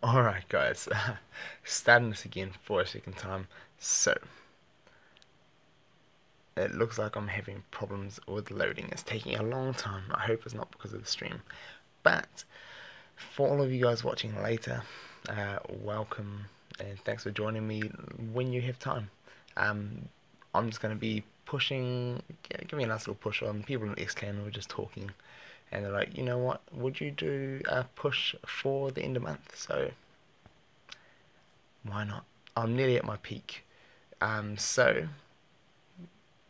Alright guys, starting this again for a second time. So, it looks like I'm having problems with loading. It's taking a long time. I hope it's not because of the stream. But, for all of you guys watching later, welcome and thanks for joining me when you have time. Um, I'm just going to be pushing, give me a nice little push on people in the X-Clan who are just talking. And they're like, you know what, would you do a push for the end of month? So, why not? I'm nearly at my peak. So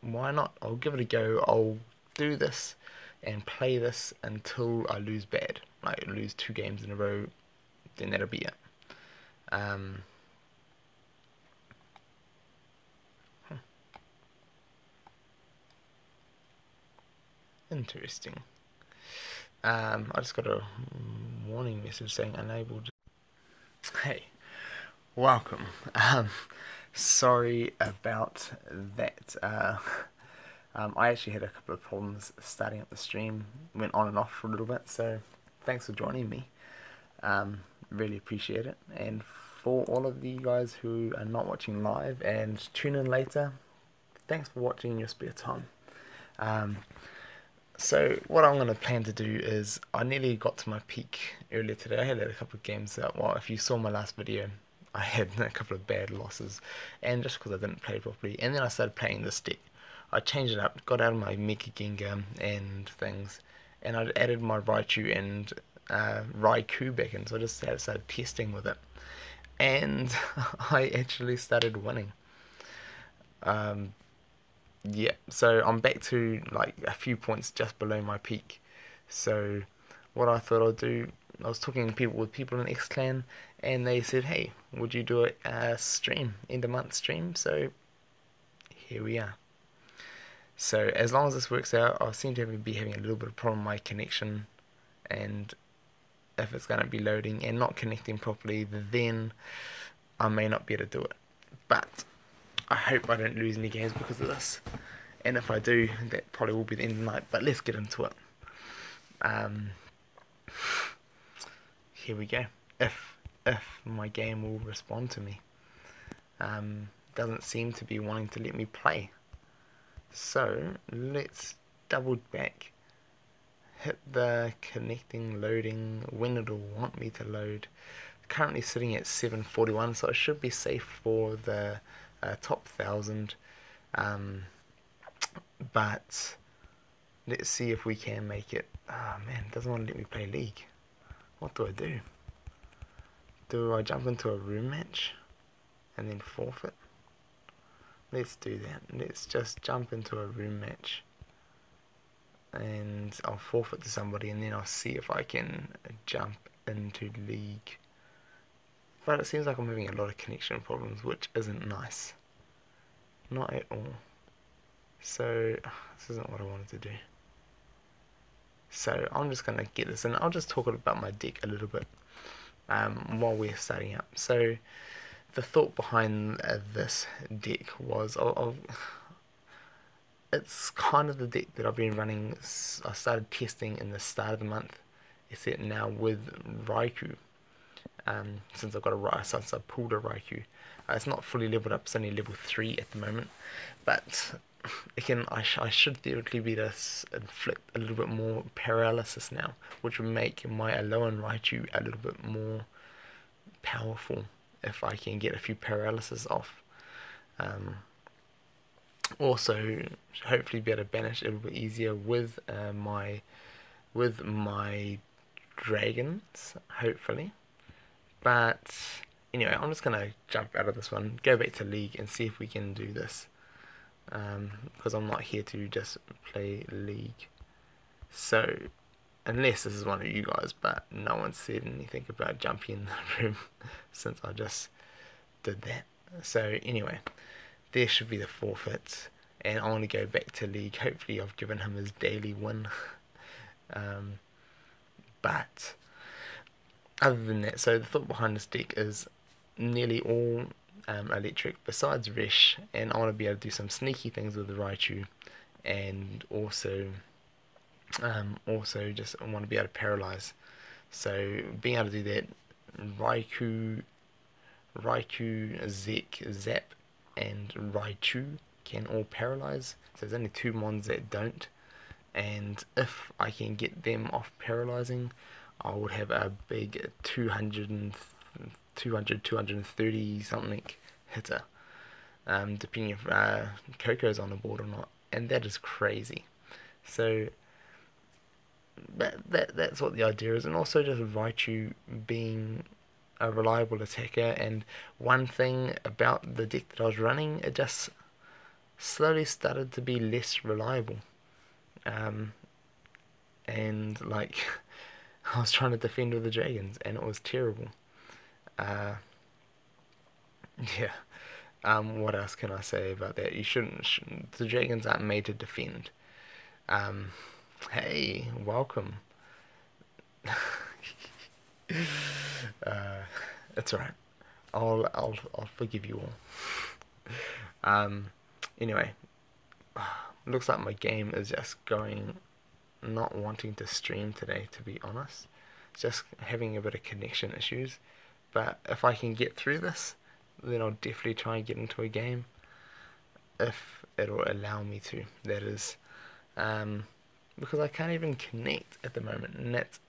why not? I'll give it a go. I'll do this and play this until I lose bad. Like lose 2 games in a row, then that'll be it. Um, Interesting. I just got a warning message saying unable to. Hey, welcome. Sorry about that. I actually had a couple of problems starting up the stream. Went on and off for a little bit, so thanks for joining me. Really appreciate it. And for all of you guys who are not watching live and tune in later, thanks for watching in your spare time. So what I'm going to plan to do is, I nearly got to my peak earlier today. I had a couple of games that, well, if you saw my last video, I had a couple of bad losses, and just because I didn't play properly. And then I started playing this deck. I changed it up, got out of my Mega Gengar and things, and I added my Raichu and Raikou back in, so I just started testing with it. And I actually started winning. Um, yeah, so I'm back to like a few points just below my peak. So what I thought I'd do, I was talking to people in X Clan, and they said, "Hey, would you do a stream, end of month stream?" So here we are. So as long as this works out, I seem to be having a little bit of problem with my connection, and if it's going to be loading and not connecting properly, then I may not be able to do it. But I hope I don't lose any games because of this. And if I do, that probably will be the end of the night. But let's get into it. Um, Here we go. If my game will respond to me, doesn't seem to be wanting to let me play. So let's double back, hit the connecting, loading when it'll want me to load. Currently sitting at 741, so I should be safe for the top 1,000. But let's see if we can make it. Oh man, it doesn't want to let me play League. What do I do? Do I jump into a room match and then forfeit? Let's do that. Let's just jump into a room match and I'll forfeit to somebody, and then I'll see if I can jump into League. But it seems like I'm having a lot of connection problems, which isn't nice. Not at all. So this isn't what I wanted to do. So I'm just going to get this, and I'll just talk about my deck a little bit while we're starting up. So the thought behind this deck was, it's kind of the deck that I've been running. I started testing in the start of the month, except now with Raikou. Since I pulled a Raikou. It's not fully leveled up, it's only level 3 at the moment. But again, I should theoretically be able to inflict a little bit more paralysis now, which would make my Alolan Raichu a little bit more powerful if I can get a few paralysis off. Also, hopefully be able to banish a little bit easier with my dragons, hopefully. But anyway, I'm just gonna jump out of this one, go back to League, and see if we can do this. Because I'm not here to just play League. So, unless this is one of you guys, but no one said anything about jumping in the room since I just did that. So anyway, there should be the forfeit, and I want to go back to League. Hopefully I've given him his daily win. But other than that, so the thought behind this deck is nearly all electric besides Resh, and I want to be able to do some sneaky things with the Raichu, and also just want to be able to paralyze. So being able to do that Raikou, Zap, and Raichu can all paralyze. So there's only two mons that don't. And if I can get them off paralyzing, I would have a big 230 something hitter, depending if Coco's on the board or not, and that is crazy. So that's what the idea is, and also just Raichu being a reliable attacker. And one thing about the deck that I was running, it just slowly started to be less reliable. Um, and like I was trying to defend with the dragons, and it was terrible. Uh, yeah. What else can I say about that? You shouldn't the dragons aren't made to defend. Um, hey, welcome. uh, it's alright. I'll forgive you all. Um, anyway, looks like my game is just going, not wanting to stream today, to be honest. Just having a bit of connection issues. But if I can get through this, then I'll definitely try and get into a game if it'll allow me to. That is, because I can't even connect at the moment, and that's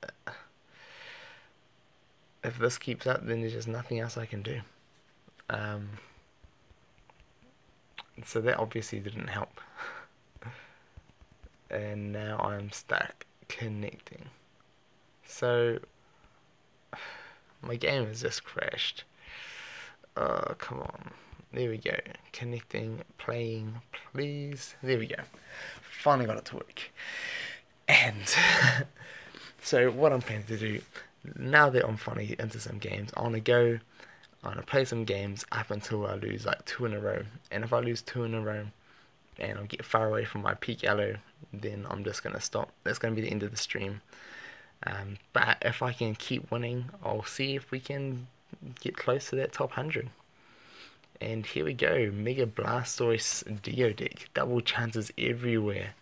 if this keeps up, then there's just nothing else I can do. Um, so that obviously didn't help, and now I'm stuck connecting. So my game has just crashed. Oh, come on. There we go. Connecting, playing, please. There we go. Finally got it to work. And so what I'm planning to do, now that I'm finally into some games, I want to play some games up until I lose like 2 in a row. And if I lose 2 in a row and I get far away from my peak elo, then I'm just going to stop. That's going to be the end of the stream. But if I can keep winning, I'll see if we can get close to that top 100. And here we go, Mega Blastoise Dio deck, double chances everywhere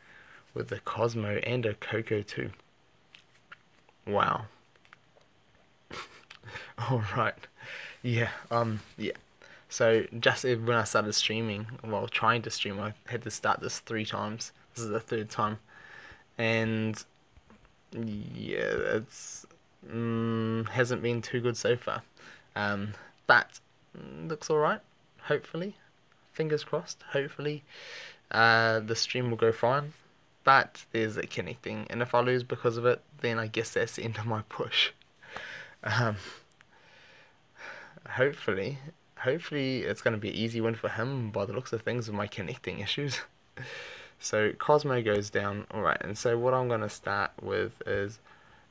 with the Cosmo and a Coco too. Wow. Alright. Yeah. So just when I started streaming, well, trying to stream, I had to start this 3 times. This is the 3rd time. And yeah, it's hasn't been too good so far. But looks alright, hopefully. Fingers crossed, hopefully. The stream will go fine. But there's a connecting, and if I lose because of it, then I guess that's the end of my push. Um, hopefully it's going to be an easy win for him by the looks of things with my connecting issues. So Cosmo goes down, alright, and so what I'm going to start with is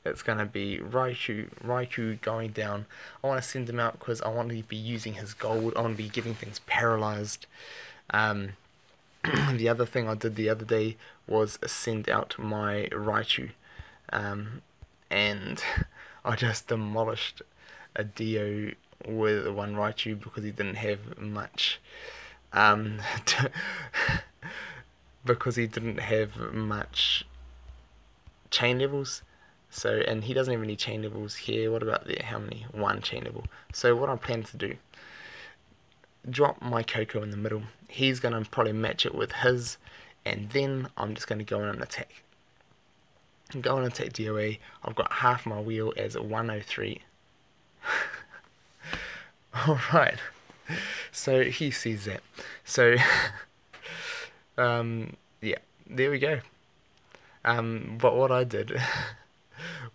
it's going to be Raikou going down. I want to send him out because I want to be using his gold. I want to be getting things paralyzed. The other thing I did the other day was send out my Raichu. And I just demolished a Dio with one Raichu because he didn't have much. Because he didn't have much chain levels. So, and he doesn't have any chain levels here. What about there? How many? 1 chain level. So what I'm planning to do, drop my Coco in the middle. He's going to probably match it with his, and then I'm just going to go in and attack. Go and attack DOA. I've got half my wheel as 103. Alright. So he sees that. So, yeah, there we go. But what I did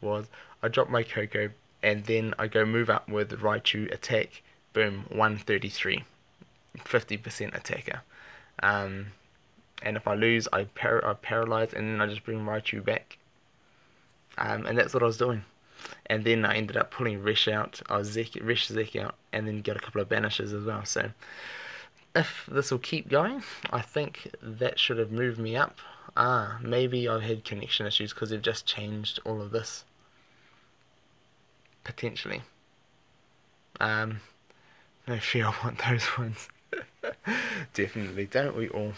was I dropped my Coco, and then I go move up with Raichu, attack, boom, 133, 50% attacker. And if I lose, I paralyze, and then I just bring Raichu back. And that's what I was doing. And then I ended up pulling Resh out, Resh Zek out, and then get a couple of banishes as well. So if this will keep going, I think that should have moved me up. Maybe I've had connection issues because they've just changed all of this. Potentially. No fear, I want those ones. Definitely, don't we all?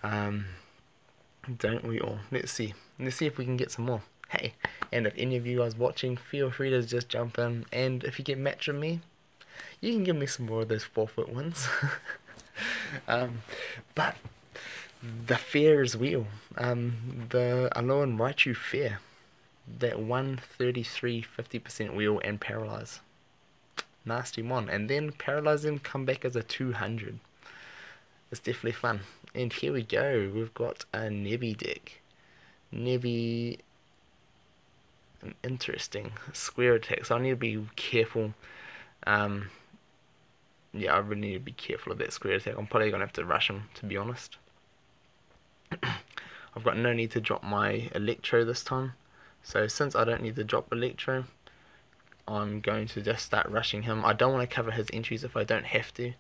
Don't we all? Let's see if we can get some more. hey, and if any of you guys watching, feel free to just jump in. And if you get matched with me, you can give me some more of those 4-foot ones. But the fair is real. The Alolan Raichu fair. That 133 50% wheel and paralyze. Nasty one. And then paralyze him, come back as a 200. It's definitely fun. And here we go. We've got a Nebby deck. Nebby, an interesting square attack. So I need to be careful. Yeah, I really need to be careful of that square attack. I'm probably going to have to rush him, to be honest. I've got no need to drop my Electro this time. So since I don't need to drop Electro, I'm going to just start rushing him. I don't want to cover his entries if I don't have to,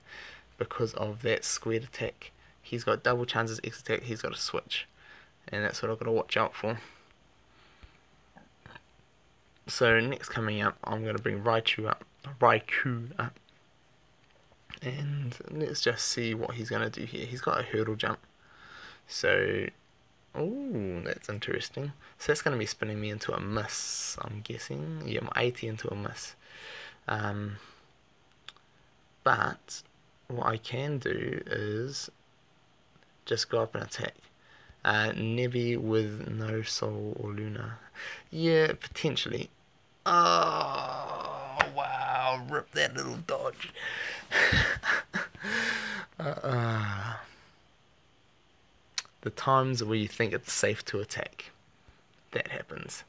because of that squared attack. He's got double chances X attack, he's got a switch. And that's what I've got to watch out for. So next coming up, I'm going to bring Raichu up. And let's just see what he's going to do here. He's got a hurdle jump. So, oh, that's interesting. So that's going to be spinning me into a miss, I'm guessing. Yeah, my 80 into a miss. But what I can do is just go up and attack. Nebby with no Soul or Luna. Yeah, potentially. Oh, wow. Rip that little dodge. The times where you think it's safe to attack, that happens.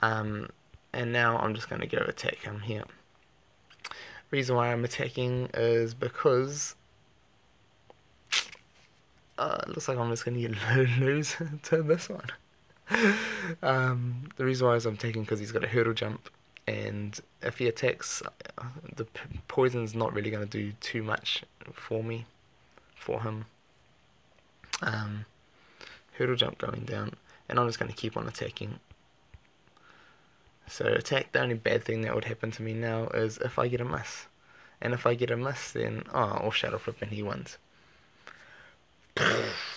And now I'm just going to go attack him here. Reason why I'm attacking is because it looks like I'm just going to lose to this one. The reason why is I'm taking because he's got a hurdle jump, and if he attacks, the poison's not really going to do too much for him. Hurdle jump going down, and I'm just going to keep on attacking. So attack, the only bad thing that would happen to me now is if I get a miss. And if I get a miss, then, or Shadow Flip and he wins.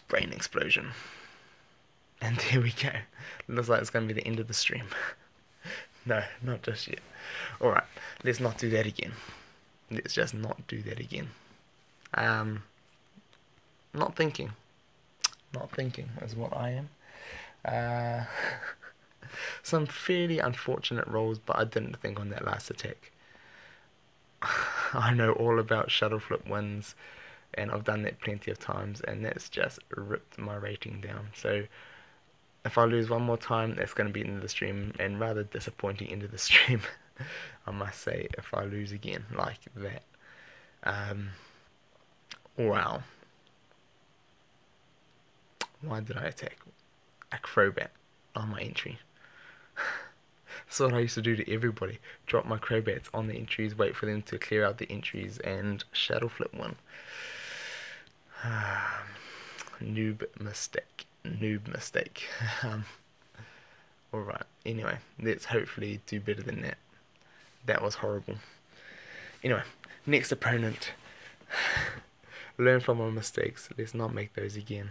Brain explosion. And there we go. Looks like it's going to be the end of the stream. No, not just yet. Alright, let's not do that again. Let's just not do that again. Not thinking. Not thinking is what I am. Some fairly unfortunate rolls, but I didn't think on that last attack. I know all about Shuttle Flip wins, and I've done that plenty of times, and that's just ripped my rating down. So if I lose one more time, that's going to be into the stream, and rather disappointing into the stream, I must say, if I lose again like that. Wow. Why did I attack? A Crobat on my entry. That's what I used to do to everybody. Drop my Crobats on the entries, wait for them to clear out the entries, and Shadow Flip one. Noob mistake. Alright, anyway, let's hopefully do better than that. That was horrible. Anyway, next opponent. Learn from our mistakes. Let's not make those again.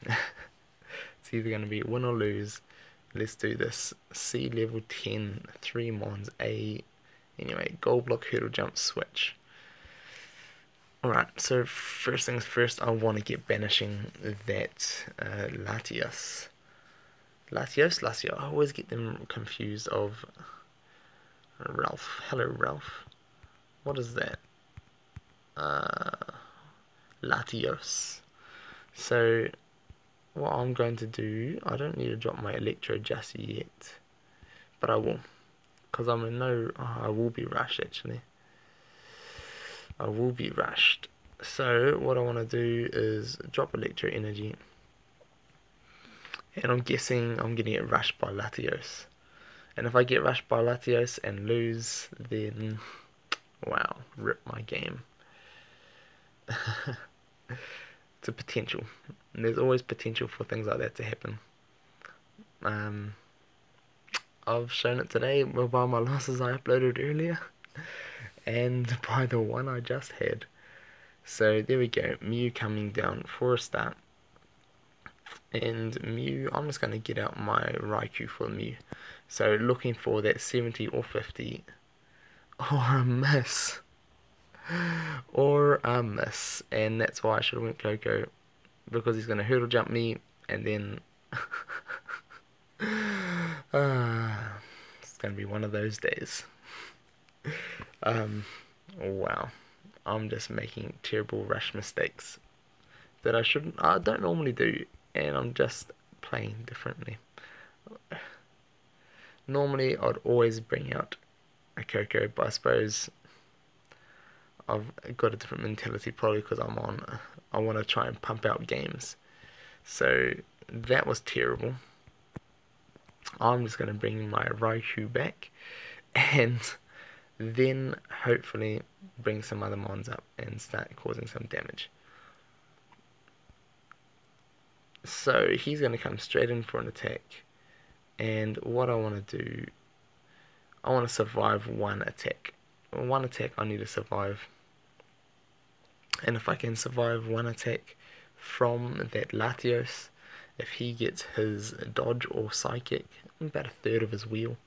It's either going to be win or lose. Let's do this. C level 10, 3 Mons, A. Anyway, gold block, hurdle jump, switch. Alright, so first things first, I want to get banishing that Latios. Latios. I always get them confused of Ralph. Hello, Ralph. What is that? Latios. So what I'm going to do, I don't need to drop my Electro just yet, but I will, because I'm in no, I will be rushed actually. I will be rushed. So what I want to do is drop Electro Energy, and I'm guessing I'm going to get rushed by Latios. And if I get rushed by Latios and lose, then wow, rip my game. It's a potential. And there's always potential for things like that to happen. I've shown it today by my losses I uploaded earlier, and by the one I just had. So there we go, Mew coming down for a start. And Mew, I'm just going to get out my Raikou for Mew. So looking for that 70 or 50 or a miss. Or a miss. And that's why I should have went Coco. Because he's going to hurdle jump me and then... it's going to be one of those days. Wow. I'm just making terrible rush mistakes that I don't normally do, and I'm just playing differently. Normally, I'd always bring out a Coco, but I suppose I've got a different mentality probably because I want to try and pump out games. So that was terrible. I'm just going to bring my Raikou back and then hopefully bring some other mons up and start causing some damage. So he's going to come straight in for an attack, and what I want to do, I want to survive one attack. One attack I need to survive, and if I can survive one attack from that Latios, if he gets his dodge or psychic, about a third of his wheel,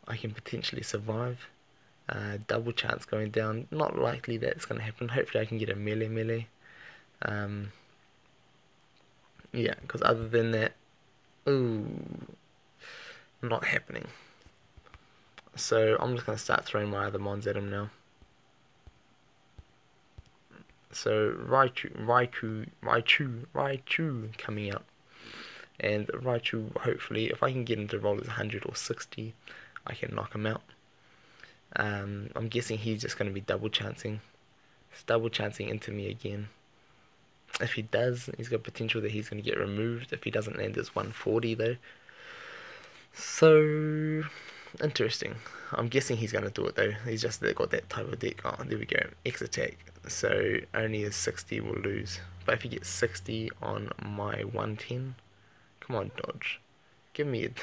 I can potentially survive. Double chance going down, not likely that's going to happen. Hopefully I can get a melee. Yeah, because other than that, ooh, not happening. So I'm just going to start throwing my other mons at him now. So Raichu coming out. And Raichu, hopefully, if I can get him to roll his 100 or 60, I can knock him out. I'm guessing he's just going to be double chancing. He's double chancing into me again. If he does, he's got potential that he's going to get removed. If he doesn't land his 140 though. So, interesting. I'm guessing he's going to do it though. He's just got that type of deck. Oh, there we go. X attack. So, only his 60 will lose. But if he gets 60 on my 110, come on, dodge. Give me it.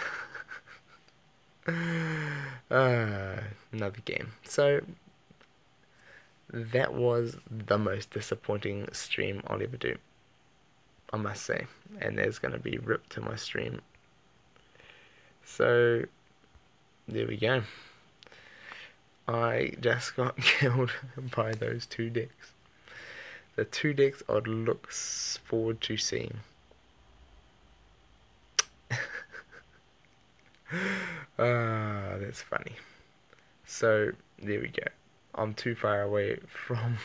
Another game. So that was the most disappointing stream I'll ever do, I must say, and there's going to be ripped to my stream. So there we go. I just got killed by those two decks. The two decks I'd look forward to seeing. That's funny. So there we go. I'm too far away from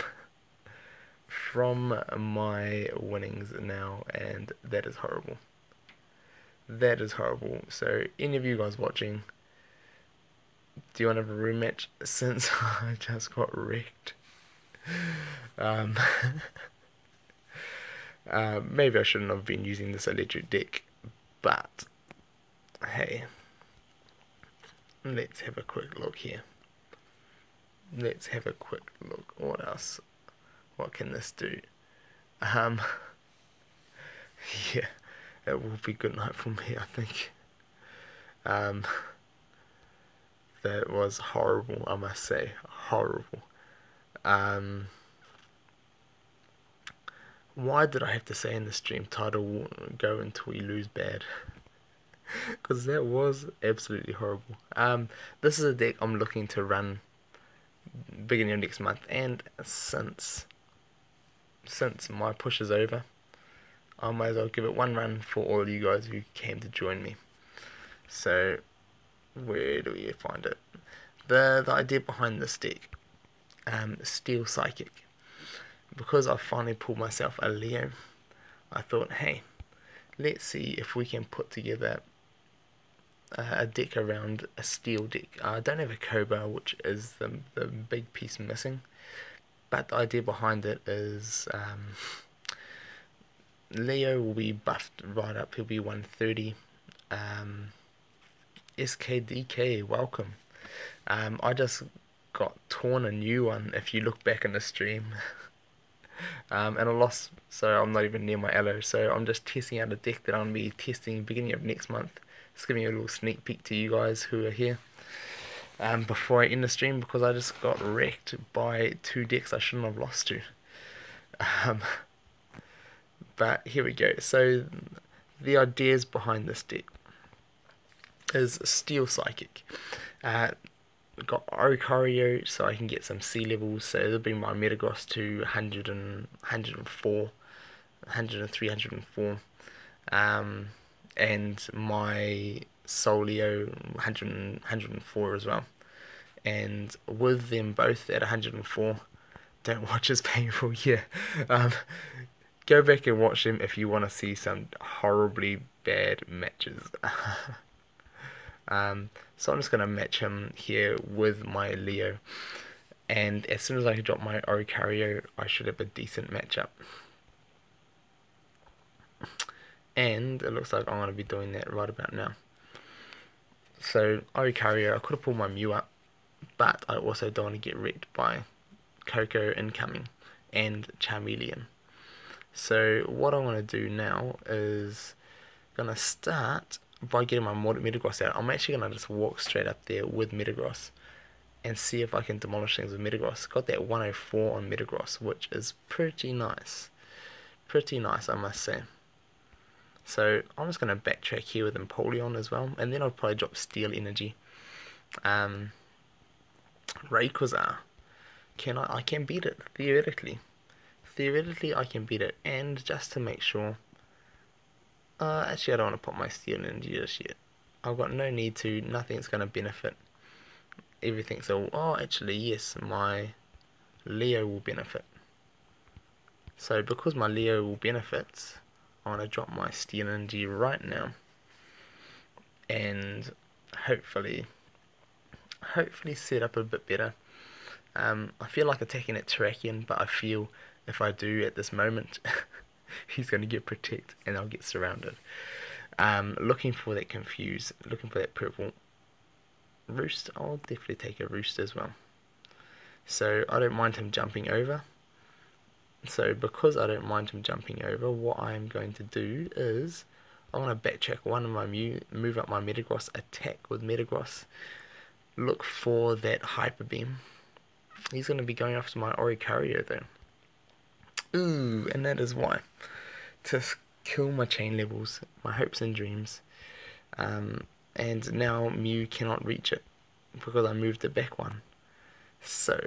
my winnings now, and that is horrible. That is horrible. So any of you guys watching, do you want to have a rematch since I just got wrecked? Maybe I shouldn't have been using this electric deck, but hey, let's have a quick look here. Let's have a quick look. What else? What can this do? Yeah, it will be good night for me, I think. That was horrible, I must say. Horrible. Why did I have to say in the stream title, go until we lose bad? Because that was absolutely horrible. This is a deck I'm looking to run beginning of next month, and since my push is over, I might as well give it one run for all you guys who came to join me. So where do we find it? The idea behind this deck, Steel Psychic, because I finally pulled myself a Leo, I thought, hey, let's see if we can put together a deck around a steel deck. I don't have a Cobra, which is the big piece missing, but the idea behind it is Leo will be buffed right up. He'll be 130. SKDK, welcome. I just got torn a new one if you look back in the stream. And I lost, so I'm not even near my elo. So I'm just testing out a deck that I'm going to be testing beginning of next month. Just giving you a little sneak peek to you guys who are here before I end the stream, because I just got wrecked by two decks I shouldn't have lost to. But here we go. So the ideas behind this deck is Steel Psychic. Uh, got Oricorio so I can get some sea levels, so it'll bring my Metagross to 100 and 104, 103, 104. And my Solio 100, 104 as well. And with them both at 104, don't watch as painful, yeah. Um, Go back and watch them if you want to see some horribly bad matches. So I'm just going to match him here with my Leo. And as soon as I drop my Oricario, I should have a decent matchup. And it looks like I'm going to be doing that right about now. So Oricario, I could have pulled my Mew up, but I also don't want to get wrecked by Coco incoming and Charmeleon. So what I want to do now is going to start by getting my Metagross out. I'm actually going to just walk straight up there with Metagross and see if I can demolish things with Metagross. Got that 104 on Metagross, which is pretty nice. Pretty nice, I must say. So I'm just going to backtrack here with Empoleon as well, and then I'll probably drop Steel Energy. Rayquaza. I can beat it, theoretically. Theoretically, I can beat it, and just to make sure... actually, I don't want to put my Steel Energy just yet. I've got no need to, nothing's going to benefit. Everything's all... Oh, actually, yes, my Leo will benefit. So, because my Leo will benefit, I want to drop my Steel Energy right now. And hopefully set up a bit better. I feel like attacking at Terrakion, but I feel if I do at this moment, he's going to get Protect and I'll get surrounded. Looking for that Confuse, looking for that purple Roost. I'll definitely take a Roost as well. So I don't mind him jumping over. So because I don't mind him jumping over, what I'm going to do is I want to backtrack one of my Mew, move up my Metagross, attack with Metagross, look for that Hyper Beam. He's going to be going after my Oricario though. Ooh, and that is why. To kill my chain levels, my hopes and dreams. And now Mew cannot reach it because I moved it back one. So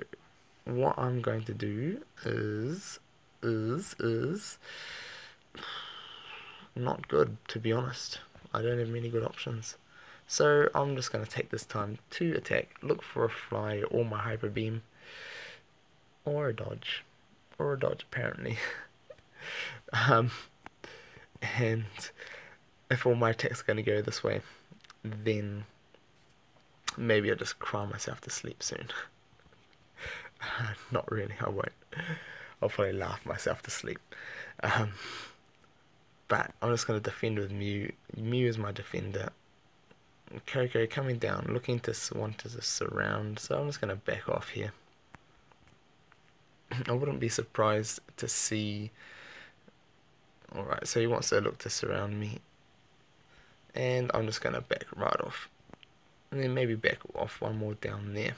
what I'm going to do is not good, to be honest. I don't have many good options. So I'm just going to take this time to attack, look for a Fly or my Hyper Beam. Or a dodge apparently. And if all my attacks are going to go this way, then maybe I'll just cry myself to sleep soon. Not really, I won't. I'll probably laugh myself to sleep. But I'm just going to defend with Mew. Mew is my defender. Coco coming down, looking to want to surround, so I'm just going to back off here. I wouldn't be surprised to see... Alright, so he wants to look to surround me. And I'm just going to back right off. And then maybe back off one more down there.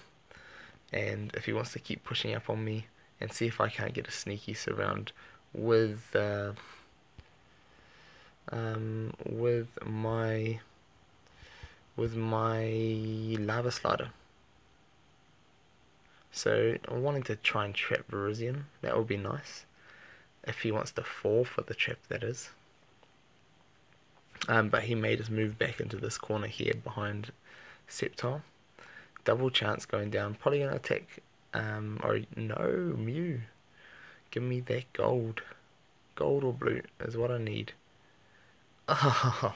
And if he wants to keep pushing up on me, and see if I can't get a sneaky surround with my Lava Slider. So I'm wanting to try and trap Virizion. That would be nice. If he wants to fall for the trap, that is. But he made us move back into this corner here behind Sceptile. Double chance going down. Probably going to attack. Or no, Mew. Give me that gold. Gold or blue is what I need. Oh.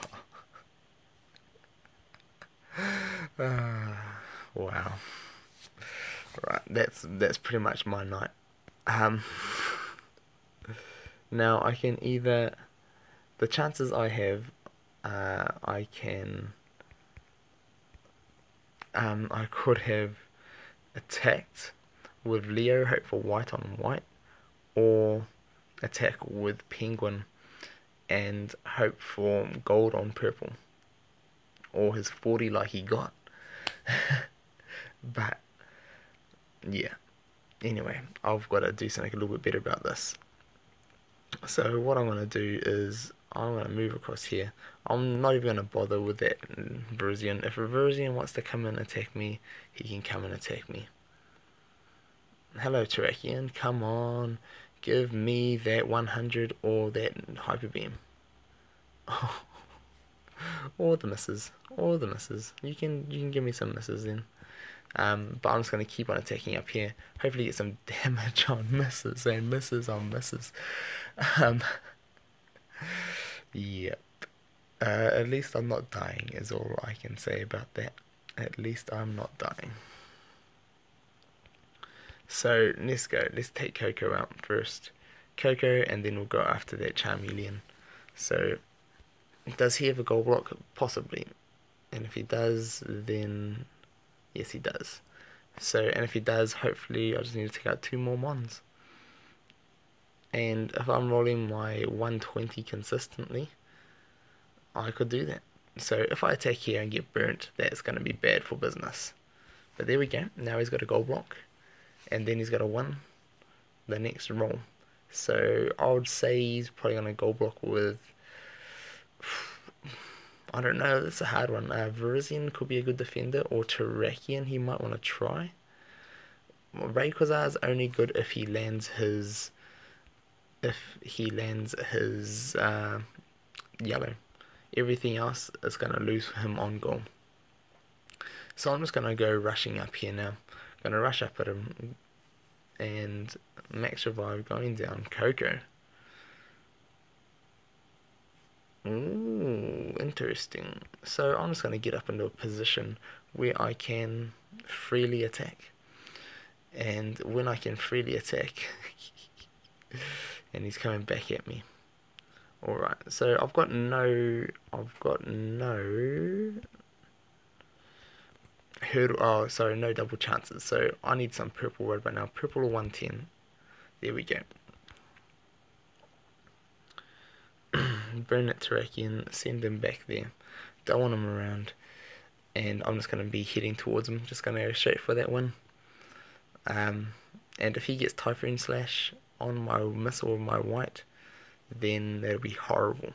Wow. Right, that's pretty much my night. Now I can either... The chances I have, I could have attacked with Leo, hope for white on white, or attack with Penguin and hope for gold on purple, or his 40 like he got. But yeah, anyway, I've got to do something a little bit better about this. So what I'm going to do is I'm going to move across here. I'm not even going to bother with that Virizion. If a Virizion wants to come and attack me, he can come and attack me. Hello, Terrakion. Come on. Give me that 100 or that Hyper Beam. Or the misses. Or the misses. You can give me some misses then. But I'm just going to keep on attacking up here. Hopefully get some damage on misses and misses on misses. Um, yep. At least I'm not dying is all I can say about that. At least I'm not dying. So let's go. Let's take Coco out first. Coco, and then we'll go after that Charmeleon. So, does he have a gold block? Possibly. And if he does, then yes, he does. So, and if he does, hopefully I just need to take out 2 more Mons. And if I'm rolling my 120 consistently, I could do that. So if I attack here and get burnt, that's going to be bad for business. But there we go. Now he's got a gold block. And then he's got to win the next roll. So I would say he's probably going to gold block with... I don't know, that's a hard one. Virizion could be a good defender, or Terrakion he might want to try. Well, Rayquaza is only good if he lands his... yellow. Everything else is going to lose for him on goal. So I'm just going to go rushing up here now. I'm going to rush up at him. And max revive going down. Coco. Ooh, interesting. So I'm just going to get up into a position where I can freely attack. And when I can freely attack... and he's coming back at me. Alright, so I've got no hurdle, oh sorry, no double chances. So I need some purple right now. Purple or 110. There we go. Burn that Terrakion, send him back there. Don't want him around. And I'm just going to be heading towards him. Just going to go straight for that one. And if he gets Typhoon Slash on my missile or my white, then that'll be horrible.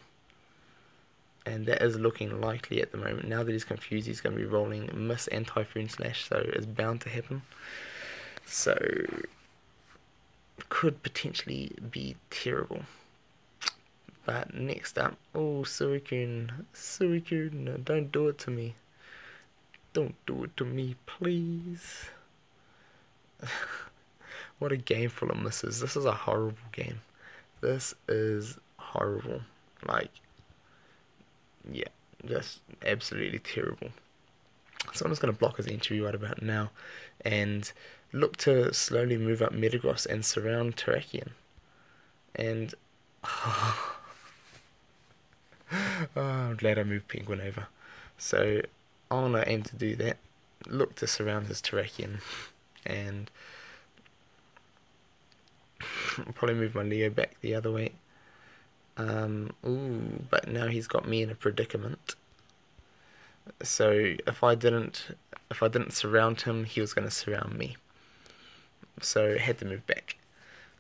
And that is looking likely at the moment. Now that he's confused, he's going to be rolling Miss and Typhoon Slash, so it's bound to happen. So, could potentially be terrible. But next up, oh, Suicune, no, don't do it to me. Don't do it to me, please. What a game full of misses. This is a horrible game. This is horrible. Like, yeah, just absolutely terrible. So I'm just going to block his entry right about now and look to slowly move up Metagross and surround Terrakion. And oh, I'm glad I moved Penguin over. So I'm going to aim to do that. Look to surround his Terrakion and I'll probably move my Leo back the other way. Ooh, but now he's got me in a predicament. So if I didn't surround him, he was going to surround me. So I had to move back.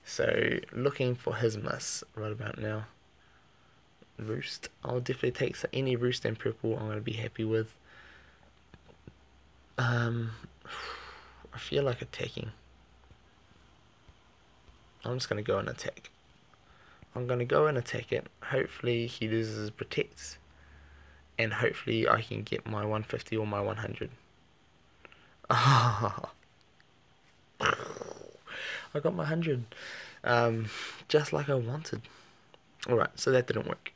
So looking for his miss right about now. Roost. I'll definitely take any Roost and purple. I'm going to be happy with. I feel like attacking. I'm just going to go and attack. I'm going to go and attack it. Hopefully he loses his protects. And hopefully I can get my 150 or my 100. I got my 100. Just like I wanted. Alright, so that didn't work.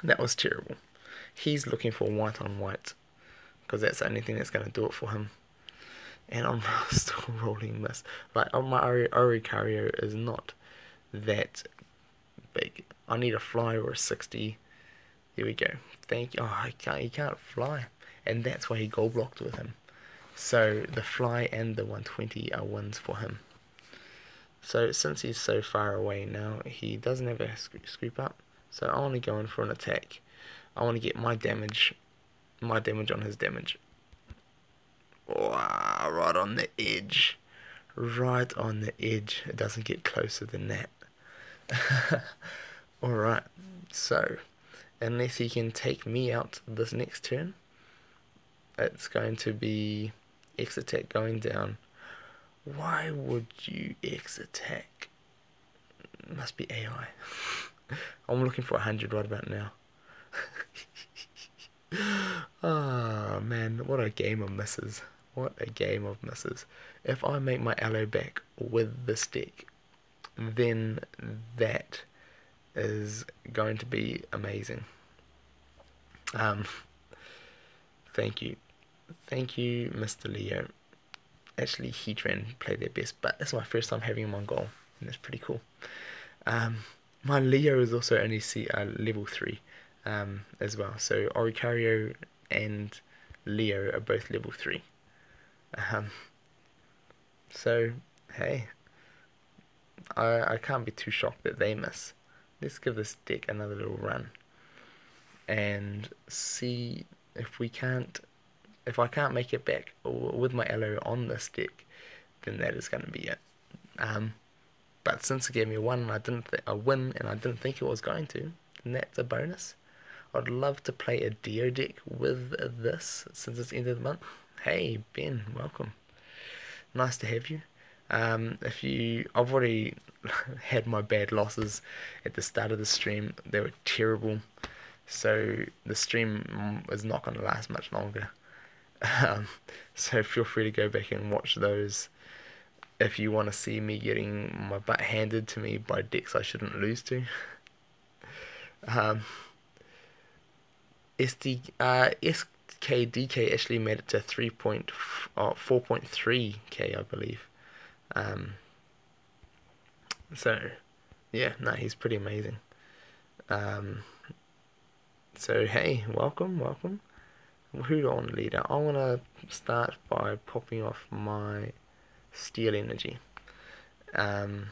That was terrible. He's looking for white on white. Because that's the only thing that's going to do it for him. And I'm still rolling this. Like, my Oricario is not that big. I need a fly or a 60. There we go. Thank you. Oh, he can't fly. And that's why he gold blocked with him. So the fly and the 120 are wins for him. So since he's so far away now, he doesn't have a scoop up. So I want to go in for an attack. I want to get my damage on his damage. Wow, right on the edge. Right on the edge. It doesn't get closer than that. Alright, so unless he can take me out this next turn, it's going to be X attack going down. Why would you X attack? Must be AI. I'm looking for 100 right about now. Ah, man, what a game of misses. What a game of misses. If I make my aloe back with this deck, then that is going to be amazing. Um, thank you. Thank you, Mr. Leo. Actually, Heatran played their best, but it's my first time having him on goal, and it's pretty cool. Um, my Leo is also only level 3 as well, so Oricario and Leo are both level 3. Um, so, hey, I can't be too shocked that they miss. Let's give this deck another little run and see if we can't, if I can't make it back with my aloe on this deck, then that is going to be it. But since it gave me a one, and a win, and I didn't think it was going to, then that's a bonus. I'd love to play a Dio deck with this since it's the end of the month. Hey Ben, welcome. Nice to have you. I've already had my bad losses at the start of the stream. They were terrible, so the stream is not going to last much longer. Um, so feel free to go back and watch those if you want to see me getting my butt handed to me by decks I shouldn't lose to. Um, SKDK actually made it to 4.3k, I believe. So, yeah, no, he's pretty amazing. So, hey, welcome. Who do I want to lead out? I want to start by popping off my Steel Energy. And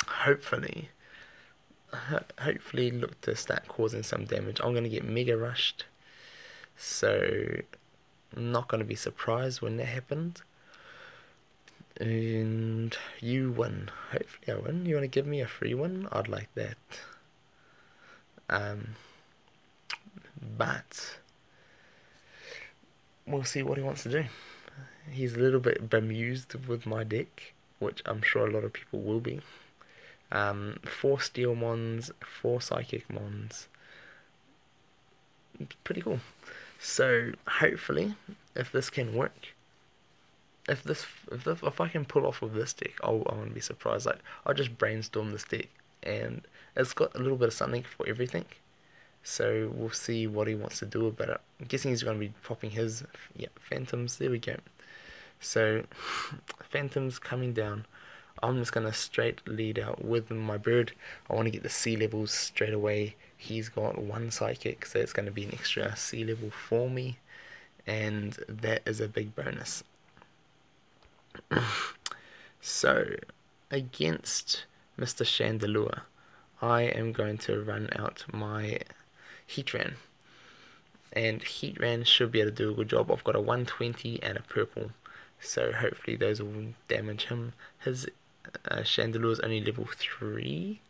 hopefully look to start causing some damage. I'm going to get Mega Rushed, so I'm not going to be surprised when that happens. And you win. Hopefully I win. You want to give me a free one? I'd like that. But we'll see what he wants to do. He's a little bit bemused with my deck, which I'm sure a lot of people will be. 4 Steel Mons, 4 Psychic Mons. Pretty cool. So hopefully, if this can work, if I can pull off with this deck, I won't be surprised. Like, I'll just brainstorm this deck, and it's got a little bit of something for everything. So we'll see what he wants to do about it. I'm guessing he's going to be popping his Phantoms. There we go. So Phantoms coming down. I'm just going to straight lead out with my bird. I want to get the sea levels straight away. He's got 1 psychic, so it's going to be an extra sea level for me, and that is a big bonus. So against Mr. Chandelure, I am going to run out my Heatran, and Heatran should be able to do a good job. I've got a 120 and a purple, so hopefully those will damage him. His Chandelure is only level 3,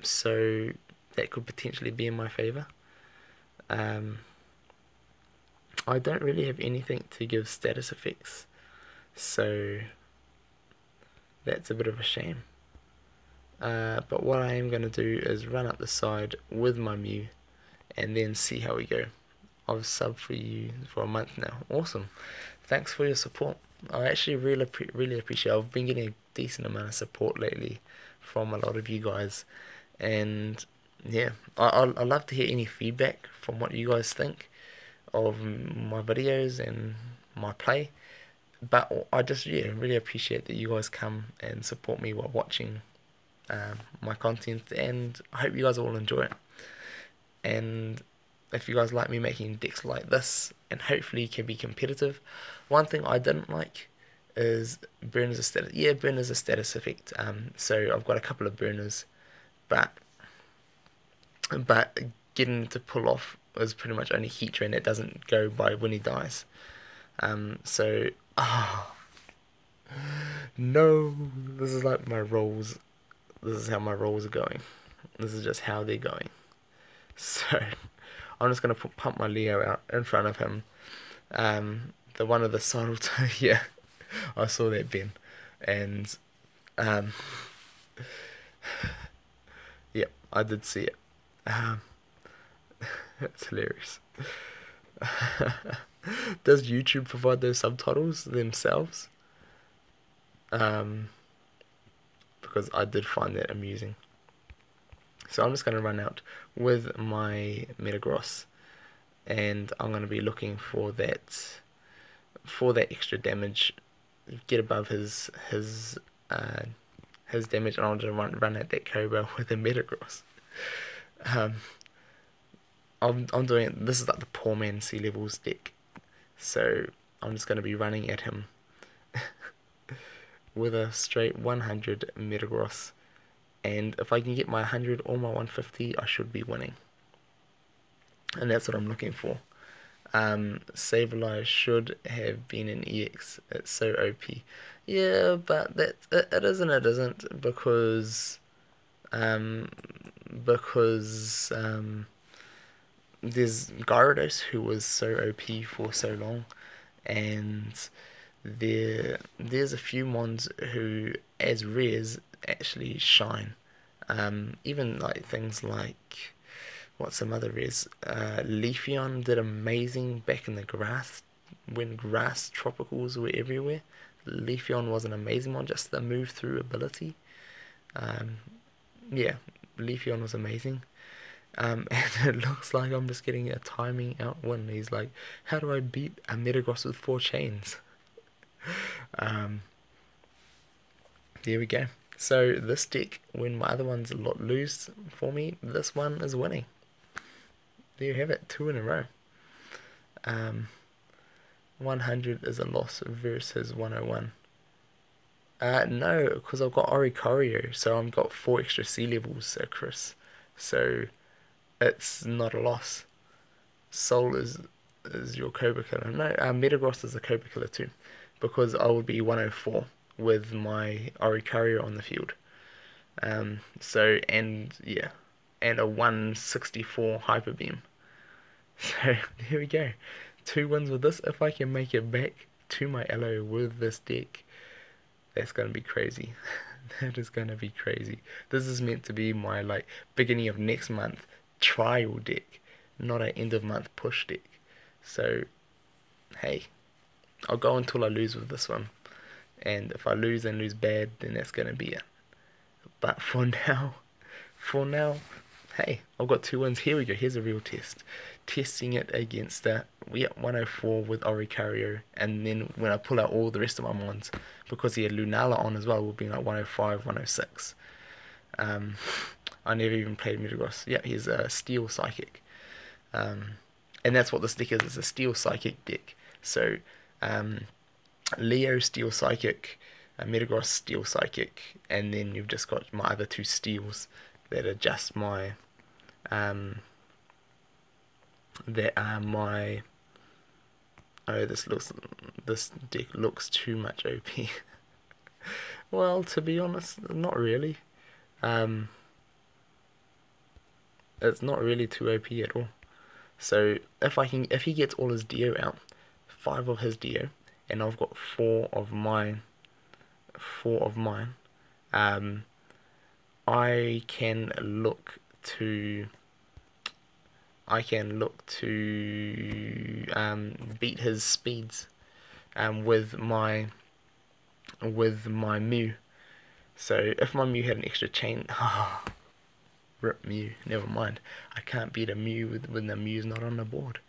so that could potentially be in my favour. I don't really have anything to give status effects, so that's a bit of a shame. But what I am going to do is run up the side with my Mew and then see how we go. I've subbed for you for a month now. Awesome. Thanks for your support. I actually really appreciate it. I've been getting a decent amount of support lately from a lot of you guys. And yeah, I love to hear any feedback from what you guys think of my videos and my play. But I just really appreciate that you guys come and support me while watching my content, and I hope you guys all enjoy it. And if you guys like me making decks like this, and hopefully can be competitive. One thing I didn't like is burn as a status. Yeah, burn as a status effect. So I've got a couple of burners, but getting to pull off is pretty much only Heatran. It doesn't go by when he dies. No, this is like my rolls This is how my rolls are going. This is just how they're going. So I'm just gonna pump my Leo out in front of him. The one of the subtle yeah, I saw that, Ben, and um, yeah, I did see it. Um, it's hilarious. Does YouTube provide those subtitles themselves? Um, because I did find that amusing. So I'm just going to run out with my Metagross, and I'm going to be looking for that extra damage, get above his damage, and I'll just run at that Cobra with a Metagross. Um, I'm doing this is like the poor man sea levels deck, so I'm just going to be running at him with a straight 100 Metagross, and if I can get my 100 or my 150, I should be winning, and that's what I'm looking for. Sableye should have been an EX. It's so OP. Yeah, but it isn't. It isn't um, because there's Gyarados who was so OP for so long, and there's a few mons who, as rares, actually shine. Even like things like what's some other rares? Leafeon did amazing back in the grass when grass tropicals were everywhere. Leafeon was an amazing one, just the move through ability. Um, yeah, Leafeon was amazing. And it looks like I'm just getting a timing out win. He's like, how do I beat a Metagross with 4 chains? Um, there we go. So this deck, when my other ones lose for me, this one is winning. There you have it, 2 in a row. Um, 100 is a loss versus 101. No, because I've got Oricorio, so I've got 4 extra sea levels, so Chris. So it's not a loss. Soul is your Cobra Killer. No, Metagross is a Cobra Killer too, because I would be 104 with my Oricorio on the field. So, and yeah, and a 164 Hyper Beam. So there we go. 2 wins with this. If I can make it back to my LO with this deck, that's gonna be crazy. That is gonna be crazy. This is meant to be my like beginning of next month trial deck, not an end of month push deck. So hey, I'll go until I lose with this one. And if I lose and lose bad, then that's gonna be it. But for now, hey, I've got 2 wins. Here we go. Here's a real test. Testing it against that. We at 104 with Oricario, and then when I pull out all the rest of my mons, because he had Lunala on as well, we'll be like 105, 106. I never even played Metagross. Yeah, he's a Steel Psychic. And that's what this deck is. It's a Steel Psychic deck. So, Leo Steel Psychic, Metagross Steel Psychic, and then you've just got my other 2 Steels that are just my oh, this deck looks too much OP. Well, to be honest, not really. Um, it's not really too OP at all. So if he gets all his Dio out, 5 of his Dio, and I've got 4 of mine, um, I can look to beat his speeds with my Mew. So if my Mew had an extra chain, rip Mew, never mind. I can't beat a Mew when the Mew's not on the board.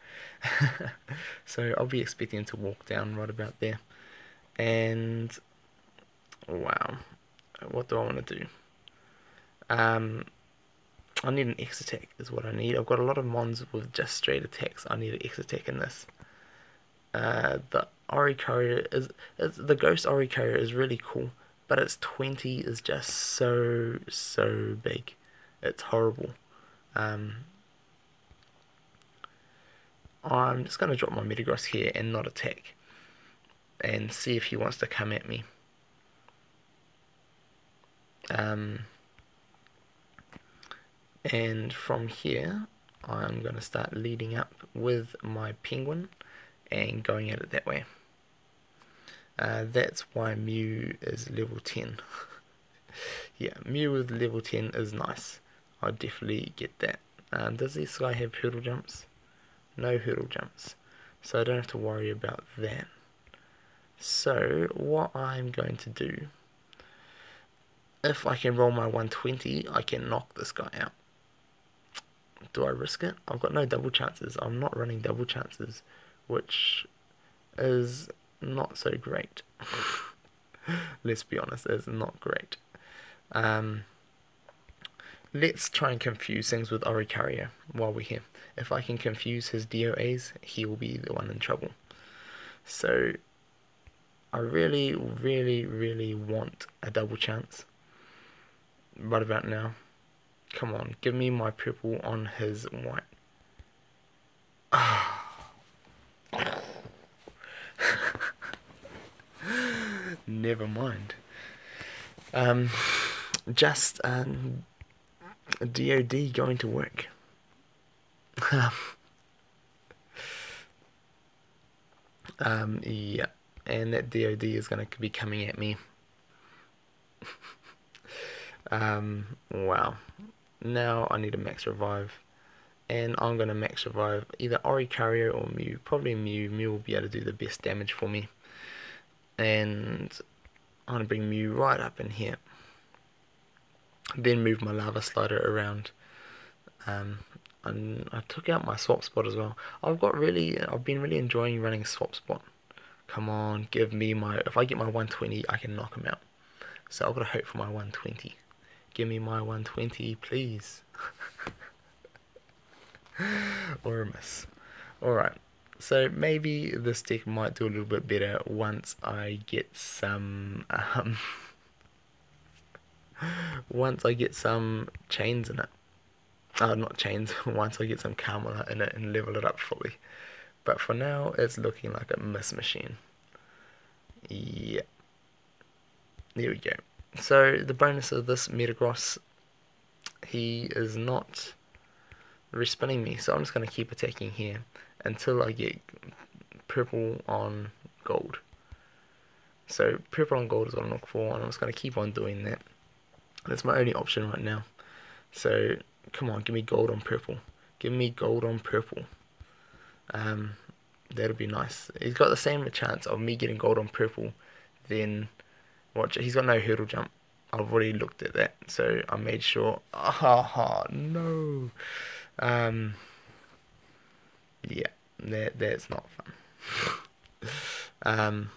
So I'll be expecting to walk down right about there. And wow, what do I want to do? I need an X attack is what I need. I've got a lot of mons with just straight attacks. I need an X attack in this. The Oricorio is the Ghost Oricorio is really cool, but its 20 is just so big. It's horrible. I'm just gonna drop my Metagross here and not attack, and see if he wants to come at me. And from here, I'm going to start leading up with my penguin and going at it that way. That's why Mew is level 10. Yeah, Mew with level 10 is nice. I'll definitely get that. Does this guy have hurdle jumps? No hurdle jumps. So I don't have to worry about that. So what I'm going to do, if I can roll my 120, I can knock this guy out. Do I risk it? I've got no double chances. I'm not running double chances, which is not so great. Let's be honest, it's not great. Let's try and confuse things with Oricario while we're here. If I can confuse his DOAs, he will be the one in trouble. So I really, really, really want a double chance right about now. Come on, give me my purple on his white. Never mind. Just DOD going to work. Yeah, and that DOD is going to be coming at me. Wow. Now I need a max revive, and I'm going to max revive either Oricario or Mew. Probably Mew. Mew will be able to do the best damage for me. And I'm going to bring Mew right up in here. Then move my lava slider around. And I took out my swap spot as well. I've been really enjoying running swap spot. Come on, give me my, if I get my 120, I can knock him out. So I've got to hope for my 120. Give me my 120, please. Or a miss. Alright, so maybe this deck might do a little bit better once I get some, once I get some chains in it. Not chains, once I get some Carmela in it and level it up fully. But for now, it's looking like a miss machine. Yeah. There we go. So, the bonus of this Metagross, he is not respinning me, so I'm just going to keep attacking here until I get purple on gold. So, purple on gold is what I'm looking for, and I'm just going to keep on doing that. That's my only option right now. So, come on, give me gold on purple. Give me gold on purple. That'll be nice. He's got the same chance of me getting gold on purple. Then, watch, he's got no hurdle jump. I've already looked at that, so I made sure. Ah, no. Yeah, that's not fun.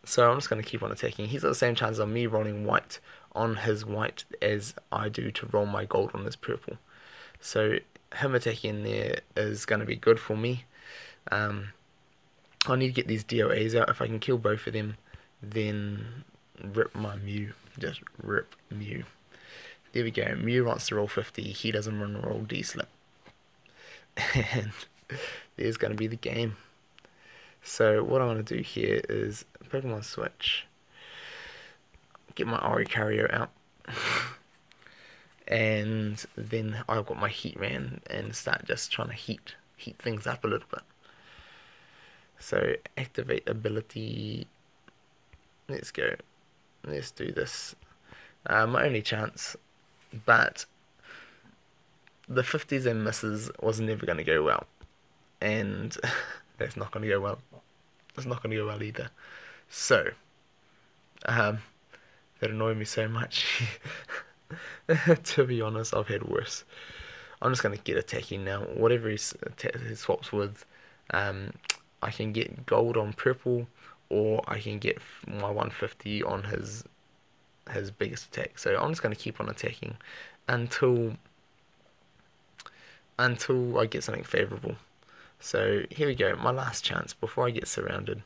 So I'm just going to keep on attacking. He's got the same chance of me rolling white on his white as I do to roll my gold on his purple. So him attacking there is going to be good for me. I need to get these DOAs out. If I can kill both of them, then rip my Mew. Just rip Mew. There we go. Mew wants to roll 50. He doesn't want to roll D-slip. And there's going to be the game. So what I want to do here is Pokemon Switch. Get my Oricario out. And then I've got my Heatran and start just trying to heat things up a little bit. So activate ability. Let's go. Let's do this. My only chance, but the 50s and misses was never going to go well. And that's not going to go well. It's not going to go well either. So, that annoyed me so much. To be honest, I've had worse. I'm just going to get attacking now. Whatever he swaps with, I can get gold on purple, or I can get my 150 on his biggest attack. So I'm just going to keep on attacking until I get something favourable. So here we go, my last chance before I get surrounded.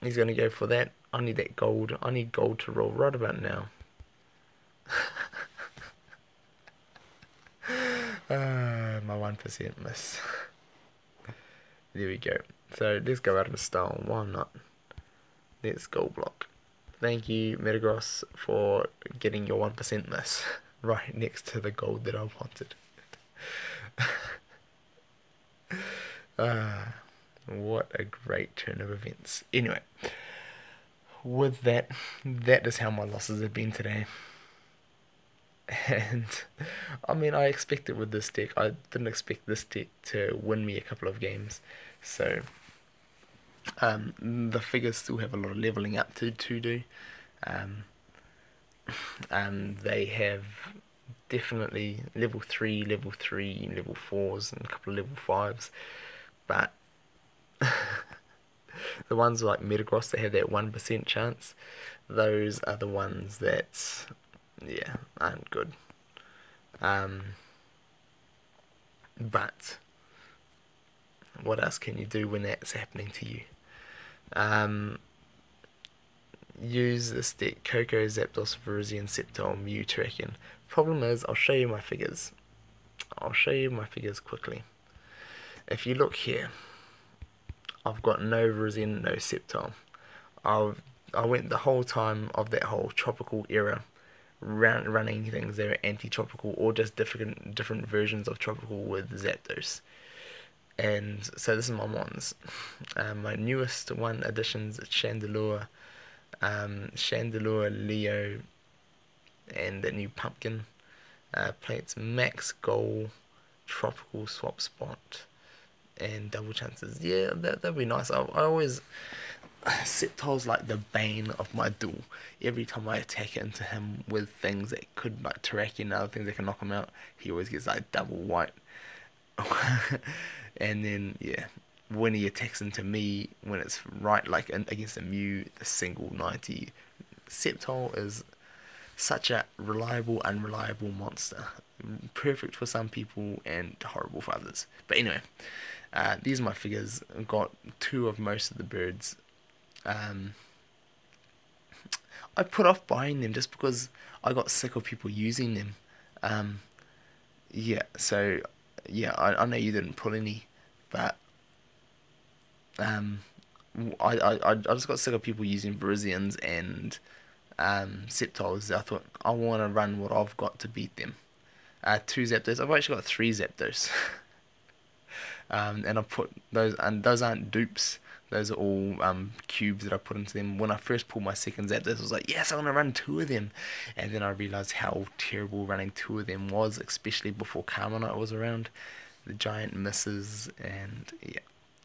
He's going to go for that. I need that gold. I need gold to roll right about now. My 1% miss. There we go. So let's go out of the style. Why not? Let's gold block. Thank you, Metagross, for getting your 1% miss. right next to the gold that I wanted. Ah, what a great turn of events. Anyway, with that, that is how my losses have been today. And I mean, I expected with this deck. I didn't expect this deck to win me a couple of games. So, the figures still have a lot of leveling up to do. Um, they have definitely level 3, level 4s, and a couple of level 5s. But the ones like Metagross that have that 1% chance, those are the ones that, yeah, aren't good. Um, but what else can you do when that's happening to you? Um, use the stick Coco, Zapdos, Venusaur, Sceptile, Mew, Terrakion. Problem is, I'll show you my figures. I'll show you my figures quickly. If you look here, I've got no Venusaur, no Sceptile. I went the whole time of that whole tropical era running things that are anti-tropical or just different versions of tropical with Zapdos. And so this is my ones. My newest one additions: Chandelure, Leo, and the new pumpkin. Plates Max Goal, Tropical Swap Spot, and Double Chances. Yeah, that'd be nice. I always Sceptile's like the bane of my duel. Every time I attack into him with things that could like Terrakion and other things that can knock him out, he always gets like double white. And then yeah, when he attacks into me, when it's right like against a Mew, the single 90. Sceptile is such a reliable, unreliable monster. Perfect for some people and horrible for others. But anyway, these are my figures. I've got 2 of most of the birds. Um, I put off buying them just because I got sick of people using them. Um, yeah, so yeah, I know you didn't pull any, but um, I just got sick of people using Venusaurs and Sceptiles. I thought I want to run what I've got to beat them. 2 Zapdos. I've actually got 3 Zapdos. And I put those, and those aren't dupes. Those are all cubes that I put into them. When I first pulled my second Zapdos, I was like, yes, I want to run 2 of them. And then I realised how terrible running 2 of them was, especially before Carmonite was around. The giant misses, and yeah,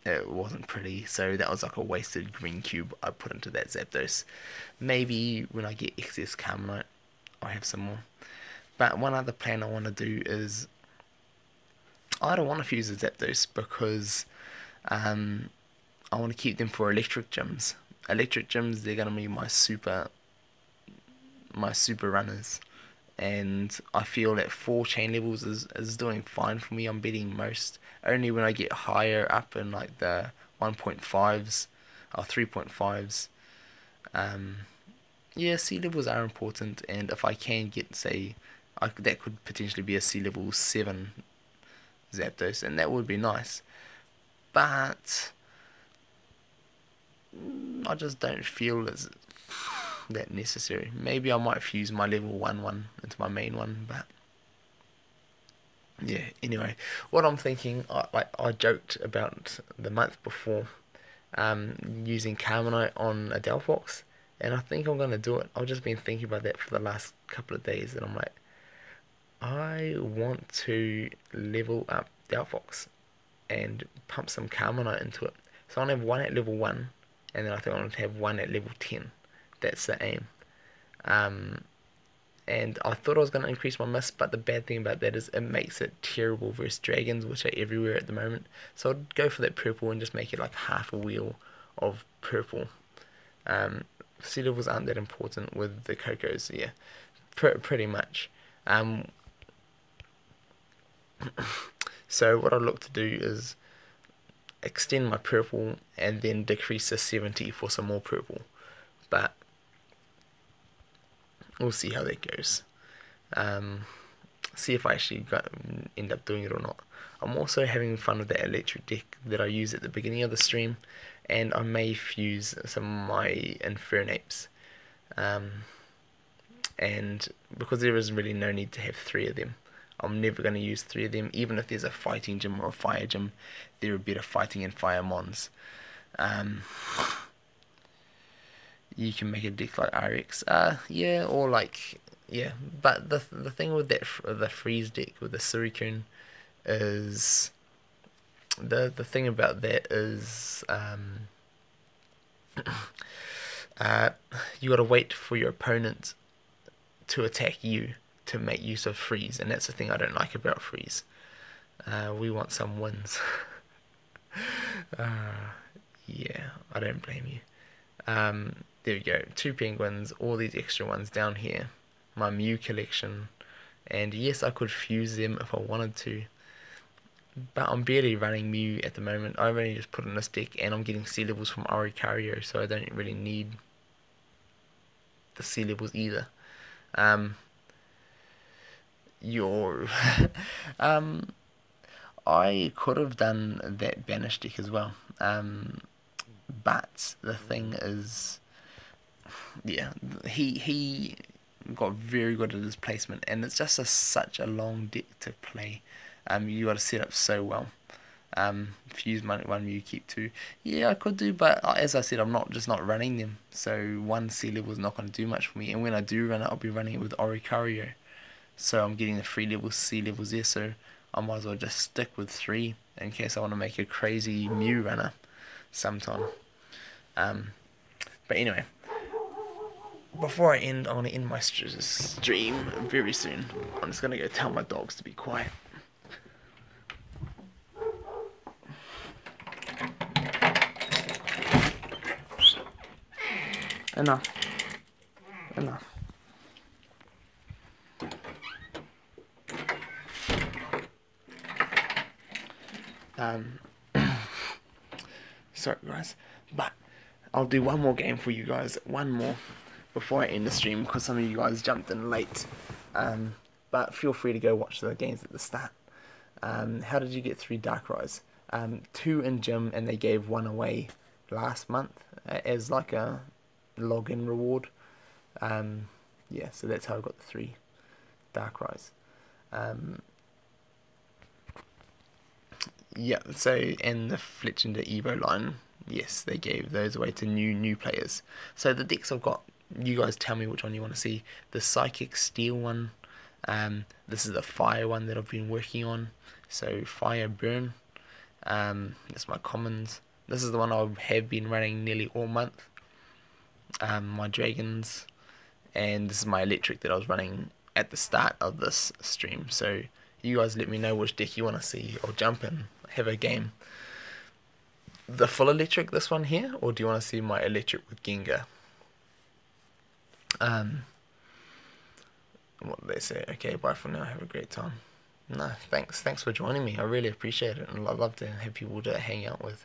it wasn't pretty. So that was like a wasted green cube I put into that Zapdos. Maybe when I get excess Carmonite, I'll have some more. But one other plan I want to do is I don't want to fuse the Zapdos because I want to keep them for electric gyms. Electric gyms, they're gonna be my super runners, and I feel that 4 chain levels is doing fine for me. I'm beating most. Only when I get higher up in like the 1.5s or 3.5s. Um, yeah, sea levels are important, and if I can get that could potentially be a sea level 7 Zapdos, and that would be nice. But I just don't feel as that necessary. Maybe I might fuse my level 1 into my main one, but yeah. Anyway, what I'm thinking, I joked about the month before, using Carmonite on a Delphox, and I think I'm gonna do it. I've just been thinking about that for the last couple of days, and I'm like, I want to level up Delphox and pump some Carmonite into it. So I want to have 1 at level 1, and then I think I want to have 1 at level 10. That's the aim. Um, and I thought I was going to increase my miss, but the bad thing about that is it makes it terrible versus dragons, which are everywhere at the moment. So I'd go for that purple and just make it like half a wheel of purple. Sea levels aren't that important with the Cocos, yeah, pretty much. Um, so what I look to do is extend my purple and then decrease to 70 for some more purple. But we'll see how that goes. See if I actually end up doing it or not. I'm also having fun with that electric deck that I use at the beginning of the stream, and I may fuse some of my Infernapes. and because there is really no need to have three of them, I'm never going to use three of them. Even if there's a fighting gym or a fire gym, there are better fighting and fire mons. Um, you can make a deck like RX, yeah, or like yeah. But the thing with the freeze deck with the Suicune is the thing about that is uh, you got to wait for your opponent to attack you to make use of freeze, and that's the thing I don't like about freeze. We want some wins. uh, yeah, I don't blame you. There we go. Two penguins, all these extra ones down here. My Mew collection. And yes, I could fuse them if I wanted to. But I'm barely running Mew at the moment. I've only just put in this deck and I'm getting C levels from Oricario, so I don't really need the C levels either. Your I could have done that banish deck as well. But the thing is, yeah, he got very good at his placement, and it's just such a long deck to play. You got to set up so well. Fuse one Mew, keep two. Yeah, I could do, but as I said, I'm not running them. So one C level is not going to do much for me. And when I do run it, I'll be running it with Oricario. So I'm getting the 3 levels, C levels there. So I might as well just stick with 3 in case I want to make a crazy Mew runner sometime. But anyway, before I end, I want to end my stream very soon. I'm just going to go tell my dogs to be quiet. Enough. Enough. Sorry guys, but I'll do one more game for you guys, one more, before I end the stream, because some of you guys jumped in late. But feel free to go watch the games at the start. How did you get 3 Darkrai's? 2 in gym, and they gave 1 away last month as like a login reward. Yeah, so that's how I got the 3 Darkrai's. Yeah, so and the Fletchender Evo line, yes, they gave those away to new players. So the decks I've got, you guys tell me which one you want to see. The Psychic Steel one, this is the Fire one that I've been working on. So Fire Burn, that's my commons. This is the one I have been running nearly all month. My Dragons, and this is my Electric that I was running at the start of this stream. So you guys let me know which deck you want to see, or jump in, have a game. The full Electric, this one here, or do you want to see my Electric with Gengar? What did they say? Okay, bye for now, have a great time. No, thanks for joining me, I really appreciate it, and I'd love to have people to hang out with.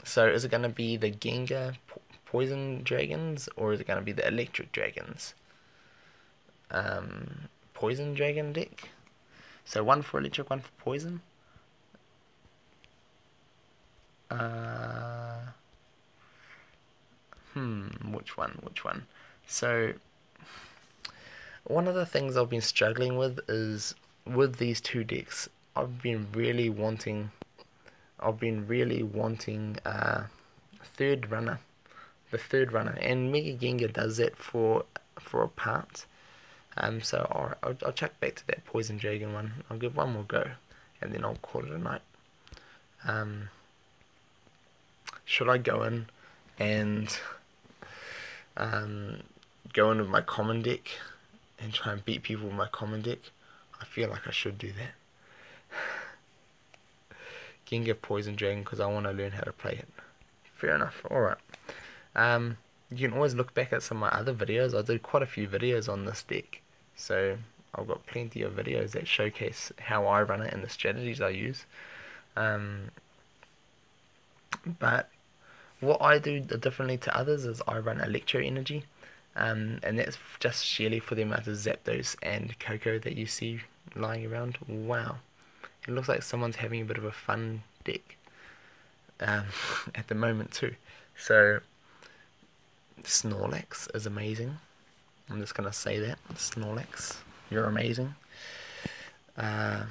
So is it going to be the Gengar Poison Dragons, or is it going to be the Electric Dragons? Poison Dragon deck. So 1 for Electric, 1 for Poison. Which one? So one of the things I've been struggling with is with these 2 decks. I've been really wanting third runner, the third runner, and Mega Gengar does that for a part. So I'll check back to that Poison Dragon one. I'll give one more go, and then I'll call it a night. Should I go in and go in with my common deck and try and beat people with my common deck? I feel like I should do that. Gengar Poison Dragon, because I want to learn how to play it. Fair enough. Alright. You can always look back at some of my other videos. I did quite a few videos on this deck. So I've got plenty of videos that showcase how I run it and the strategies I use. But what I do differently to others is I run Electro Energy. And that's just sheerly for the amount of Zapdos and Coco that you see lying around. Wow. It looks like someone's having a bit of a fun deck at the moment too. So Snorlax is amazing. I'm just gonna say that. Snorlax, you're amazing. Uh,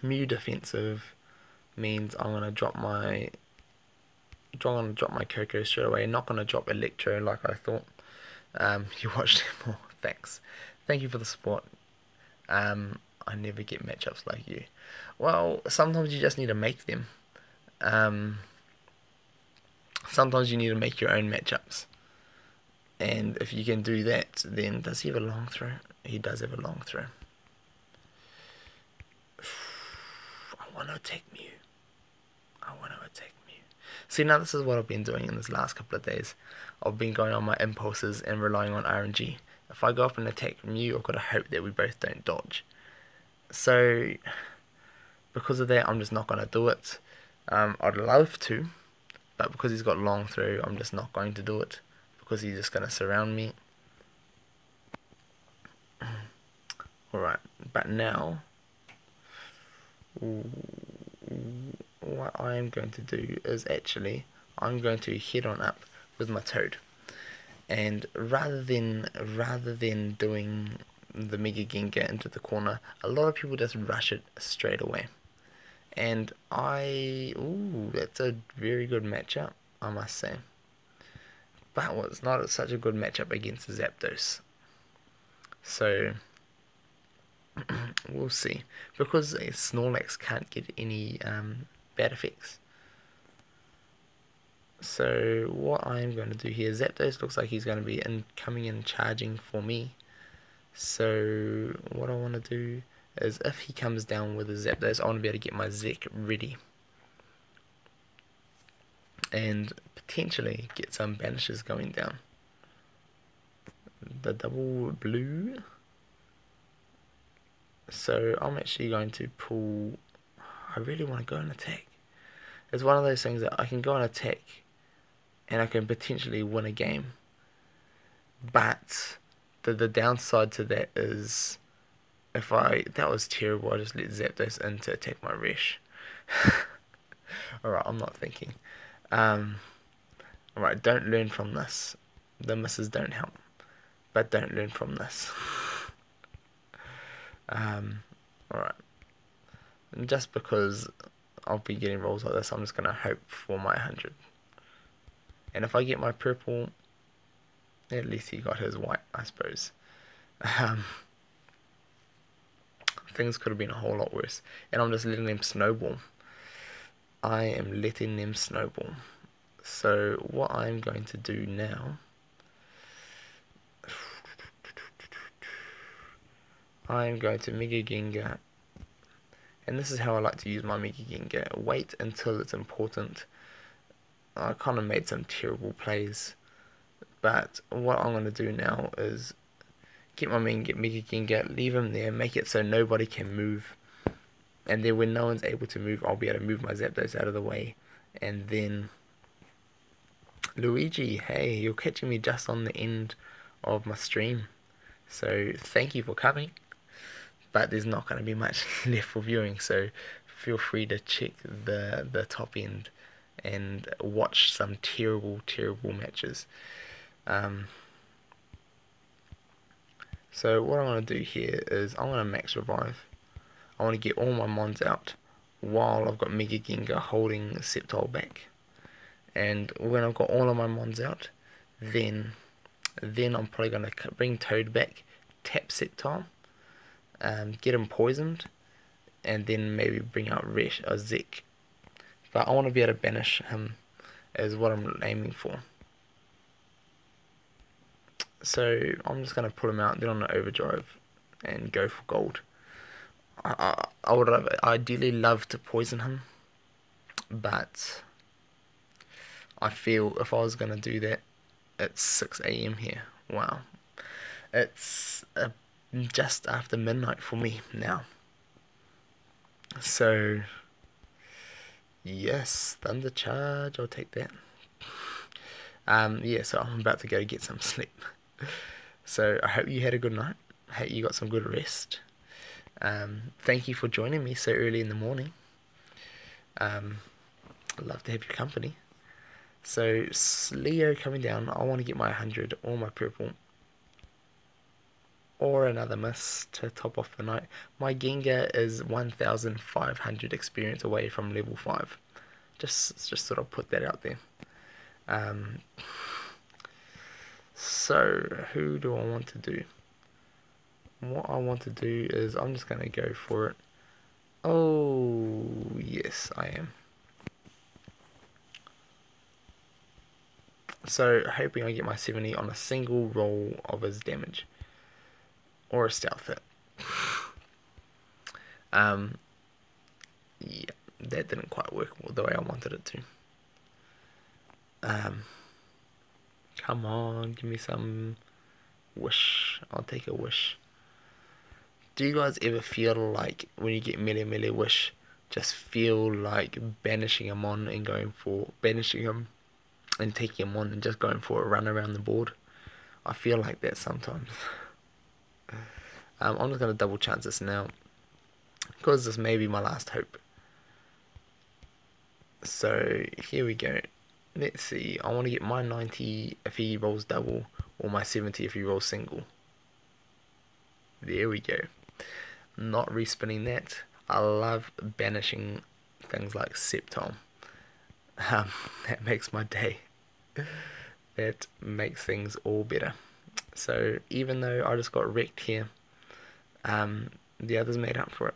Mew defensive means I'm gonna drop my Coco straight away. Not gonna drop Electro like I thought. You watched it more. Thanks. Thank you for the support. I never get matchups like you. Well, sometimes you just need to make them. Um, Sometimes you need to make your own matchups. And if you can do that, then does he have a long throw? He does have a long throw. I want to attack Mew. I want to attack Mew. See, now this is what I've been doing in this last couple of days. I've been going on my impulses and relying on RNG. If I go up and attack Mew, I've got to hope that we both don't dodge. So, because of that, I'm just not going to do it. I'd love to, but because he's got long throw, I'm just not going to do it. Because he's just going to surround me. Alright, but now, what I am going to do is actually, I'm going to head on up with my Toad. And rather than doing the Mega Gengar into the corner, a lot of people just rush it straight away. And that's a very good matchup, I must say. But it's not such a good matchup against Zapdos. So, we'll see. Because Snorlax can't get any bad effects. So, what I'm going to do here, Zapdos looks like he's going to be coming in charging for me. So, what I want to do is if he comes down with a Zapdos, I want to be able to get my Zek ready. And potentially get some banishes going down. The double blue. So I'm actually going to pull. I really want to go and attack. It's one of those things that I can go and attack and I can potentially win a game. But the downside to that is that was terrible. I just let Zapdos in to attack my Resh. Alright, I'm not thinking. Alright, don't learn from this. The misses don't help. But don't learn from this. Alright. Just because I'll be getting rolls like this, I'm just going to hope for my 100. And if I get my purple, at least he got his white, I suppose. Things could have been a whole lot worse. And I'm just letting them snowball. I am letting them snowball. So what I'm going to do now, I'm going to Mega Gengar. And this is how I like to use my Mega Gengar. Wait until it's important. I kind of made some terrible plays. But what I'm going to do now is get my Mega Gengar, leave him there, make it so nobody can move. And then when no one's able to move, I'll be able to move my Zapdos out of the way. And then Luigi, hey, you're catching me just on the end of my stream. So thank you for coming. But there's not going to be much left for viewing, so feel free to check the top end and watch some terrible matches. So what I want to do here is I want to max revive. I want to get all my mons out while I've got Mega Gengar holding Sceptile back. And when I've got all of my mons out, then I'm probably going to bring Toad back, tap Sceptile, get him poisoned, and then maybe bring out Resh or Zek. But I want to be able to banish him is what I'm aiming for. So I'm just going to put him out, then on the overdrive, and go for gold. I would have ideally loved to poison him, but I feel if I was going to do that, it's 6 AM here. Wow. It's just after midnight for me now. So, yes, Thunder Charge, I'll take that. Yeah, so I'm about to go get some sleep. So, I hope you had a good night. I hope you got some good rest. Thank you for joining me so early in the morning. I'd love to have your company. So, Leo coming down. I want to get my 100 or my purple. or another miss to top off the night. My Gengar is 1,500 experience away from level 5. Just sort of put that out there. Um, so, who do I want to do? What I want to do is I'm just going to go for it. Oh, yes, I am. So, hoping I get my 70 on a single roll of his damage. Or a stealth hit. Yeah, that didn't quite work the way I wanted it to. Come on, give me some wish. I'll take a wish. Do you guys ever feel like when you get melee wish, just feel like banishing him on and going for banishing him and taking him on and just going for a run around the board? I feel like that sometimes. I'm just gonna double chance this now because this may be my last hope. So here we go. Let's see. I want to get my 90 if he rolls double or my 70 if he rolls single. There we go. Not respinning that. I love banishing things like Septom. That makes my day. That makes things all better. So even though I just got wrecked here, the others made up for it.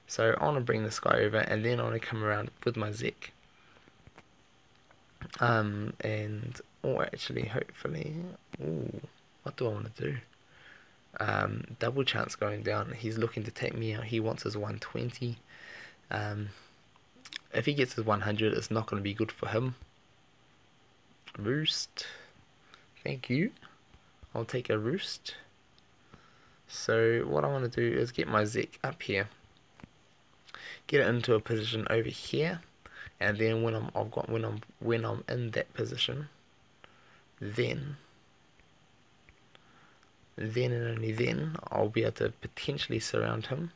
So I want to bring this guy over and then I want to come around with my Zek. Or actually, hopefully, what do I want to do? Double chance going down. He's looking to take me out. He wants his 120. If he gets his 100, it's not going to be good for him. Roost. Thank you. I'll take a roost. So what I want to do is get my Zek up here. Get it into a position over here. And then when I'm in that position, then and only then I'll be able to potentially surround him.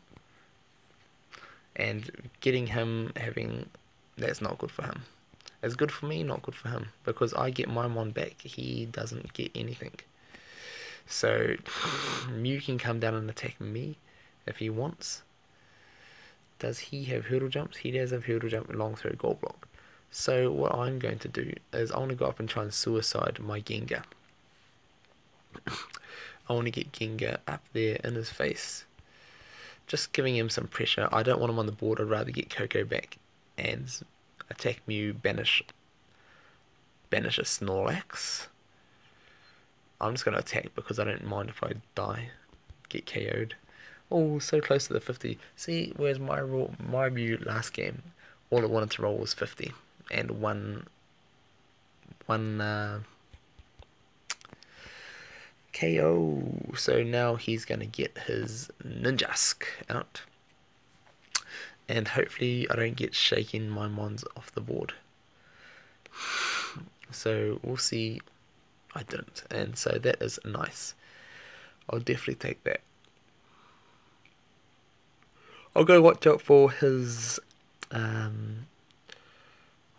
And getting him having that's not good for him. It's good for me, not good for him, because I get my mon back, he doesn't get anything. So Mew can come down and attack me if he wants. Does he have hurdle jumps? He does have hurdle jump, long throw, gold block. So what I'm going to do is I want to go up and try and suicide my Gengar. I want to get Gengar up there in his face. Just giving him some pressure. I don't want him on the board. I'd rather get Coco back and attack Mew, banish a Snorlax. I'm just going to attack because I don't mind if I die, get KO'd. Oh, so close to the 50. See, whereas my Mew last game, all it wanted to roll was 50 and one KO. So now he's going to get his Ninjask out. And hopefully I don't get shaking my mons off the board. So we'll see. I didn't. And so that is nice. I'll definitely take that. I'll go watch out for his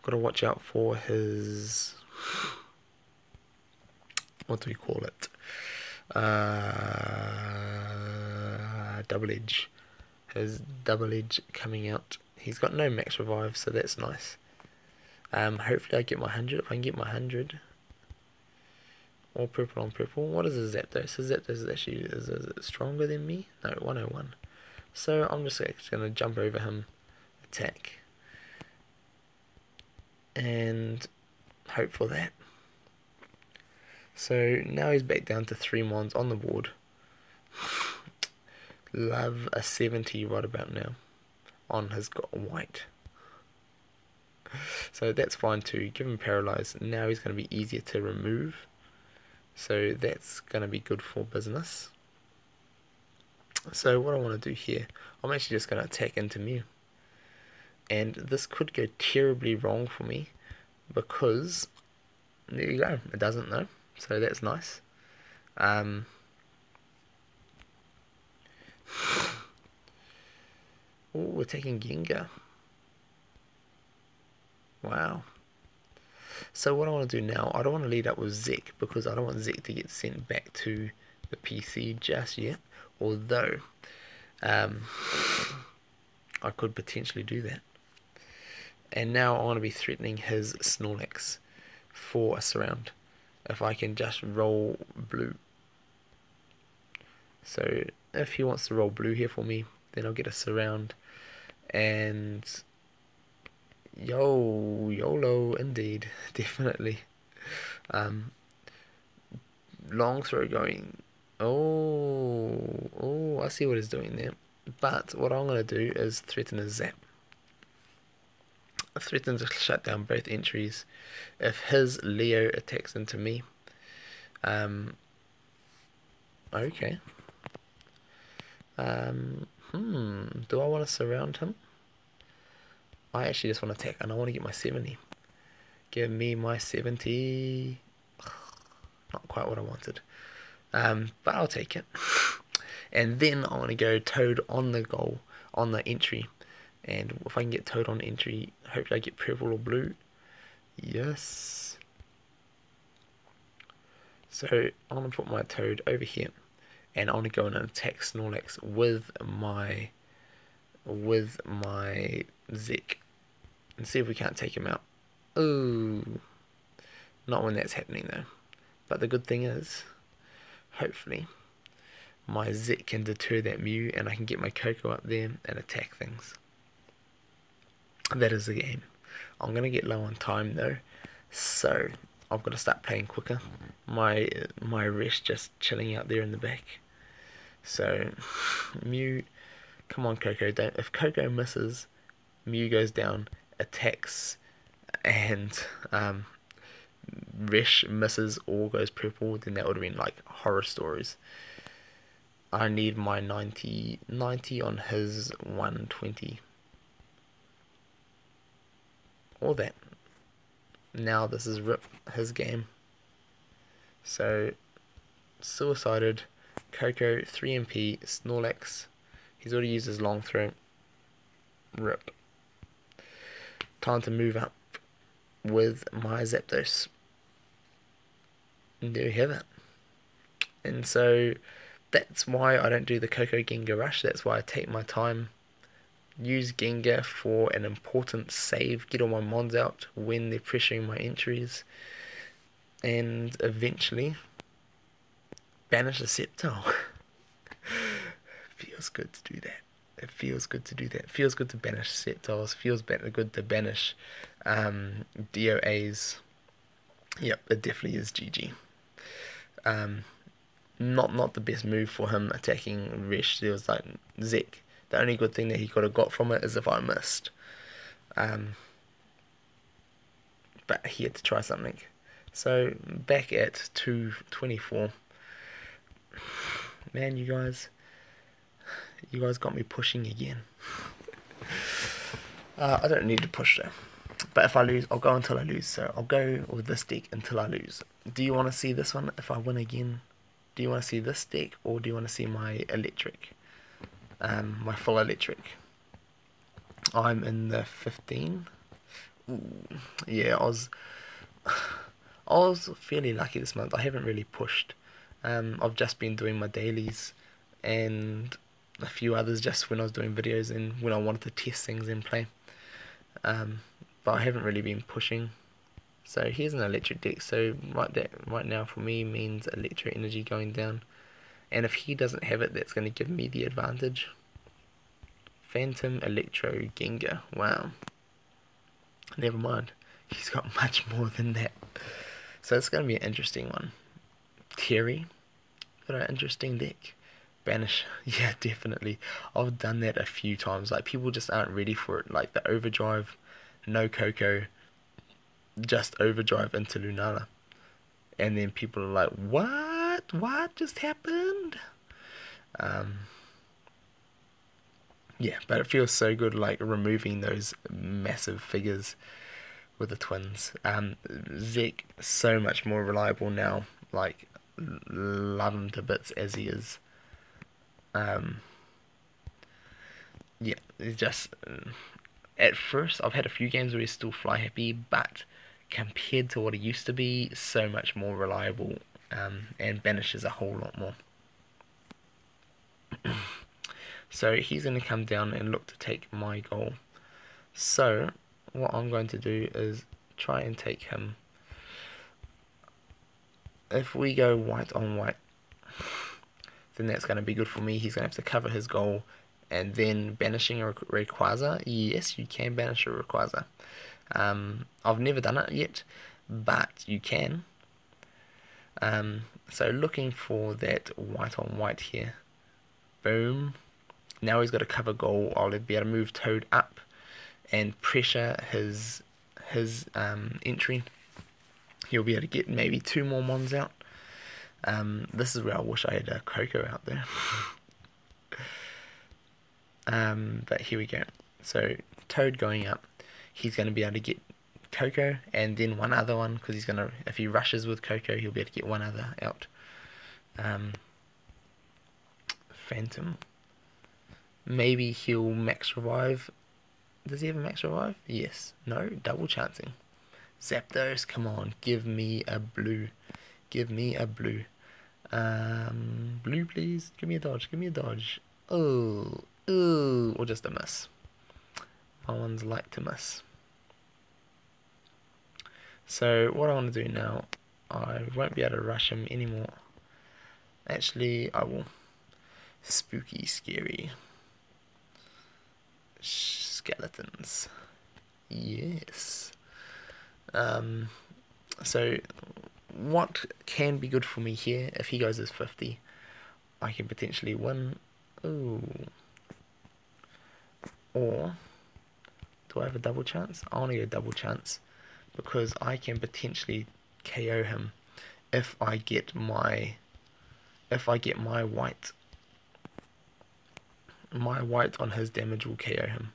gotta watch out for his, what do we call it? Double edge. His double edge coming out. He's got no max revive, so that's nice. Hopefully I get my 100. If I can get my 100. All purple on purple. What is his Zapdos? His Zapdos is actually is it stronger than me? No, 101. So I'm just going to jump over him, attack, and hope for that. So now he's back down to 3 mons on the board. Love a 70 right about now on his white. So that's fine too. Give him paralyzed. Now he's going to be easier to remove. So that's going to be good for business. So what I want to do here, I'm actually just going to attack into Mew. And this could go terribly wrong for me, because there you go, it doesn't though, so that's nice. Oh, we're taking Gengar. Wow. So what I want to do now, I don't want to lead up with Zek, because I don't want Zek to get sent back to the PC just yet, although um, I could potentially do that. And now I want to be threatening his Snorlax for a surround. If I can just roll blue. So if he wants to roll blue here for me, then I'll get a surround. And YOLO indeed, definitely. Um, long throw going. Oh, I see what he's doing there. But what I'm going to do is threaten a zap. I threaten to shut down both entries. If his Leo attacks into me, okay. Do I want to surround him? I actually just want to attack, and I want to get my 70. Give me my 70. Not quite what I wanted. But I'll take it. And then I want to go Toad on the goal, on the entry. And if I can get Toad on entry, hopefully I get purple or blue. Yes. So I want to put my Toad over here. And I want to go and attack Snorlax with my Zik. And see if we can't take him out. Ooh. Not when that's happening though. But the good thing is, hopefully, my Zik can deter that Mew and I can get my Coco up there and attack things. That is the game. I'm going to get low on time though, so I've got to start playing quicker. My Resh just chilling out there in the back. So, Mew, come on Coco, don't. If Coco misses, Mew goes down, attacks, and Resh misses or goes purple, then that would have been like horror stories. I need my 90 on his 120. Or that. Now this is Rip, his game. So, Suicided, Coco, 3 MP, Snorlax. He's already used his long throw. Rip. Time to move up with my Zapdos. And there you have it. And so that's why I don't do the Coco Gengar rush. That's why I take my time. Use Gengar for an important save. Get all my mons out when they're pressuring my entries. And eventually banish a Sceptile. Feels good to do that. It feels good to do that. It feels good to banish Sceptiles. Feels good to banish DOAs. Yep, it definitely is GG. Not the best move for him attacking Resh. There was like Zik. The only good thing that he could have got from it is if I missed. But he had to try something. So back at 224. Man, you guys got me pushing again. I don't need to push though. But if I lose, I'll go until I lose. So I'll go with this deck until I lose. Do you want to see this one if I win again? Do you want to see this deck or do you want to see my electric? My full electric. I'm in the 15. Ooh, yeah, I was fairly lucky this month. I haven't really pushed. I've just been doing my dailies and a few others just when I was doing videos and when I wanted to test things and play. But I haven't really been pushing. So here's an electric deck. So right now for me means electric energy going down. And if he doesn't have it, that's going to give me the advantage. Phantom, Electro, Gengar. Wow. Never mind. He's got much more than that. So it's going to be an interesting one. Terry. Got an interesting deck. Banish. Yeah, definitely. I've done that a few times. Like, people just aren't ready for it. Like, the Overdrive, no Coco, just Overdrive into Lunala. And then people are like, what? What just happened? Yeah, but it feels so good, like, removing those massive figures with the twins. Zeke, so much more reliable now. Like, love him to bits as he is. Yeah, it's just... at first, I've had a few games where he's still fly happy, but compared to what he used to be, so much more reliable, and banishes a whole lot more. So he's going to come down and look to take my goal. So what I'm going to do is try and take him. If we go white on white, then that's going to be good for me. He's going to have to cover his goal, and then banishing a Rayquaza. Yes, you can banish a Rayquaza. I've never done it yet, but you can. So looking for that white on white here. Boom. Now he's got a cover goal. I'll be able to move Toad up and pressure his entry. He'll be able to get maybe 2 more mons out. This is where I wish I had a Coco out there. But here we go. So Toad going up, he's going to be able to get Coco and then one other one, because he's going to, if he rushes with Coco, he'll be able to get one other out. Phantom. Maybe he'll max revive. Does he have a max revive? Yes. No? Double chancing. Zapdos, come on. Give me a blue. Give me a blue. Blue, please. Give me a dodge. Give me a dodge. Oh. Ooh. Or just a miss. My ones like to miss. So, what I want to do now, I won't be able to rush him anymore. Actually, I will. Spooky, scary. Skeletons. Yes. So what can be good for me here, if he goes as 50, I can potentially win. Ooh. Or do I have a double chance? I want to go double chance, because I can potentially KO him if I get my white. My white on his damage will KO him.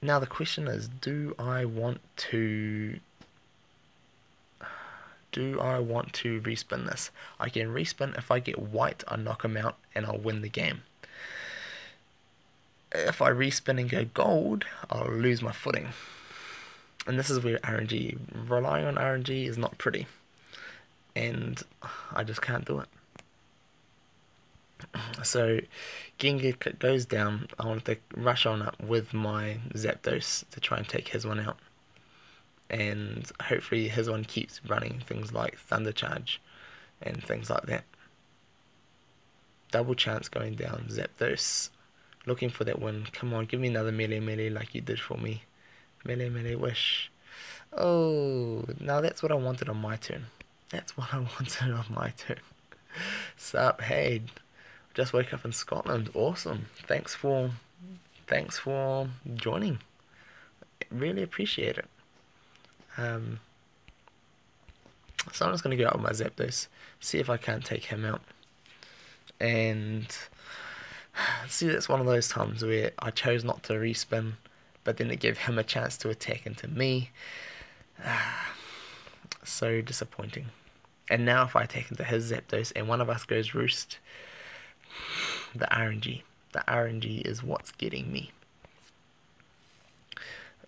Now the question is, do I want to respin this? I can respin. If I get white, I knock him out and I'll win the game. If I respin and go gold, I'll lose my footing. And this is where relying on RNG is not pretty. And I just can't do it. So Gengar goes down. I want to rush on up with my Zapdos to try and take his one out. And hopefully his one keeps running things like Thunder Charge and things like that. Double chance going down. Zapdos looking for that win. Come on, give me another melee like you did for me. Melee wish. Oh, now that's what I wanted on my turn. That's what I wanted on my turn. Sup, hey. Just woke up in Scotland. Awesome. Thanks for joining. Really appreciate it. So I'm just going to go out with my Zapdos, see if I can take him out. And see, that's one of those times where I chose not to respin, but then it gave him a chance to attack into me. So disappointing. And now if I attack into his Zapdos and one of us goes roost, the RNG is what's getting me.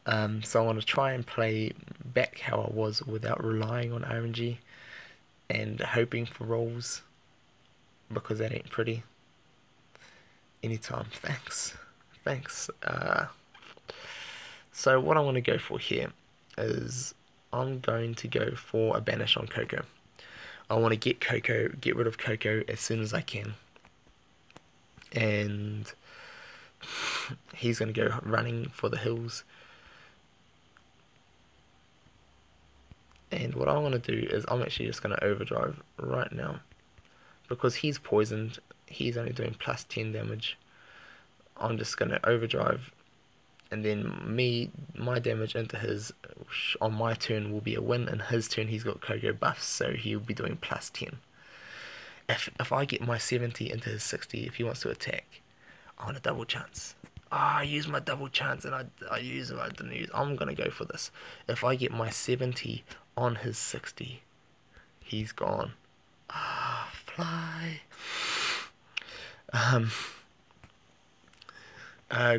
So I want to try and play back how I was without relying on RNG and hoping for rolls, because that ain't pretty. Anytime. Thanks. So what I want to go for here is I'm going to go for a banish on Coco. I want to get rid of Coco as soon as I can. And he's going to go running for the hills. And what I want to do is I'm actually just going to overdrive right now. Because he's poisoned, he's only doing plus 10 damage. I'm just going to overdrive. And then my damage into his on my turn will be a win. And his turn, he's got Coco buffs, so he'll be doing plus 10. If I get my 70 into his 60, if he wants to attack, I want a double chance. I used my double chance and I used it, I didn't use. I'm going to go for this. If I get my 70 on his 60, he's gone. Fly.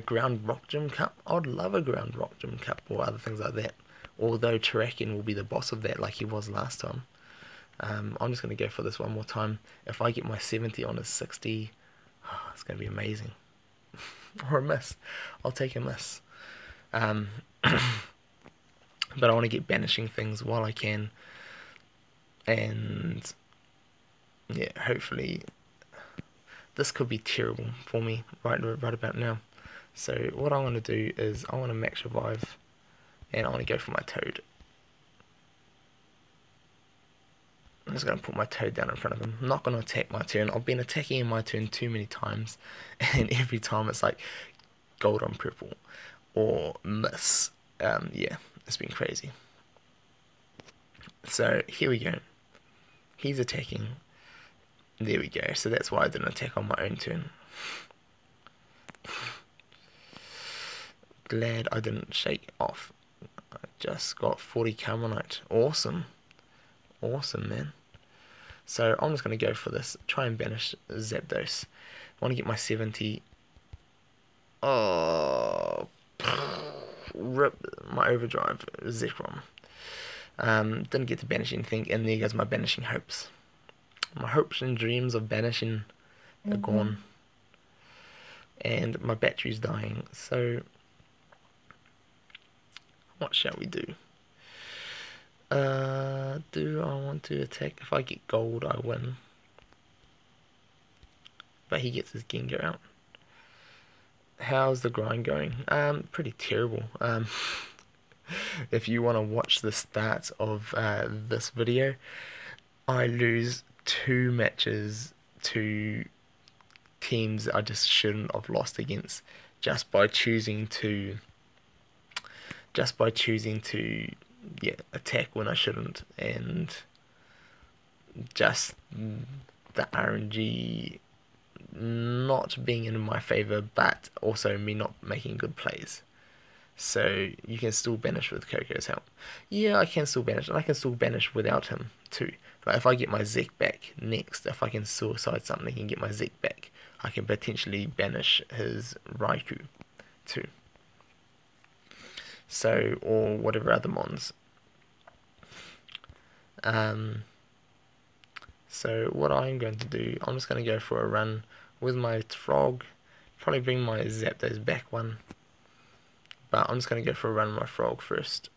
Ground Rock Gym Cup. I'd love a Ground Rock Gym Cup or other things like that. Although Terrakion will be the boss of that like he was last time. I'm just going to go for this one more time. If I get my 70 on his 60, it's going to be amazing. Or a miss. I'll take a miss. Um, but I want to get banishing things while I can. And yeah, hopefully this could be terrible for me right about now. So what I want to do is I want to max revive, and I want to go for my Toad. I'm just going to put my Toad down in front of him. I'm not going to attack my turn. I've been attacking in my turn too many times, and every time it's like gold on purple or miss. Yeah, it's been crazy. So here we go. He's attacking. There we go. So that's why I didn't attack on my own turn. Glad I didn't shake off. I just got 40 Carbonite. Awesome. Awesome, man. So I'm just going to go for this. Try and banish Zapdos. I want to get my 70. Oh, rip my overdrive, Zekrom. Didn't get to banish anything, and there goes my banishing hopes. My hopes and dreams of banishing are gone. And my battery's dying, so what shall we do? Do I want to attack? If I get gold, I win. But he gets his Gengar out. How's the grind going? Pretty terrible. If you want to watch the stats of this video, I lose 2 matches to teams I just shouldn't have lost against just by choosing to attack when I shouldn't, and just the RNG not being in my favor, but also me not making good plays. So you can still banish with Coco's help. Yeah, I can still banish, and I can still banish without him too. Like if I get my Zek back next, if I can suicide something and get my Zek back, I can potentially banish his Raikou too. So, or whatever other mons. So what I'm going to do, I'm just going to go for a run with my Frog. Probably bring my Zapdos back one. But I'm just going to go for a run with my Frog first.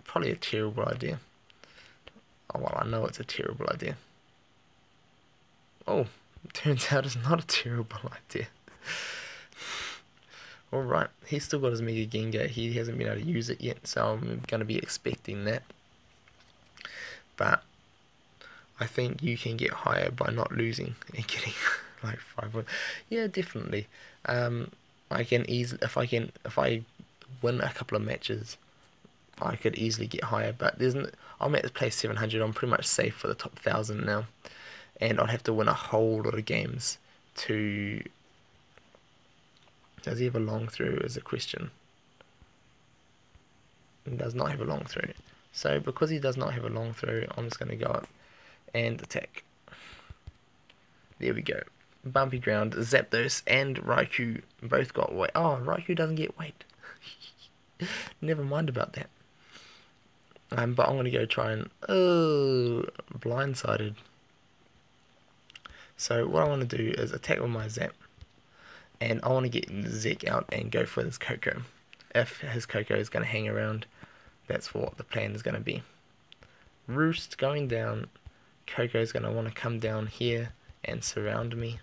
Probably a terrible idea. Oh, well, I know it's a terrible idea. Oh, it turns out it's not a terrible idea. Alright, he's still got his Mega Gengar. He hasn't been able to use it yet, so I'm going to be expecting that. But I think you can get higher by not losing and getting like 5 points. Yeah, definitely. I can easily, if I win a couple of matches, I could easily get higher. But I'm at place 700. I'm pretty much safe for the top 1,000 now, and I'd have to win a whole lot of games to. Does he have a long through? Is a question. He does not have a long through. So because he does not have a long through, I'm just going to go up and attack. There we go. Bumpy ground. Zapdos and Raikou both got weight. Oh, Raikou doesn't get weight. Never mind about that. But I'm going to go try and... Oh, blindsided. So what I want to do is attack with my Zap. And I want to get Zek out and go for this Coco. If his Coco is going to hang around, that's what the plan is going to be. Roost going down. Coco is going to want to come down here and surround me.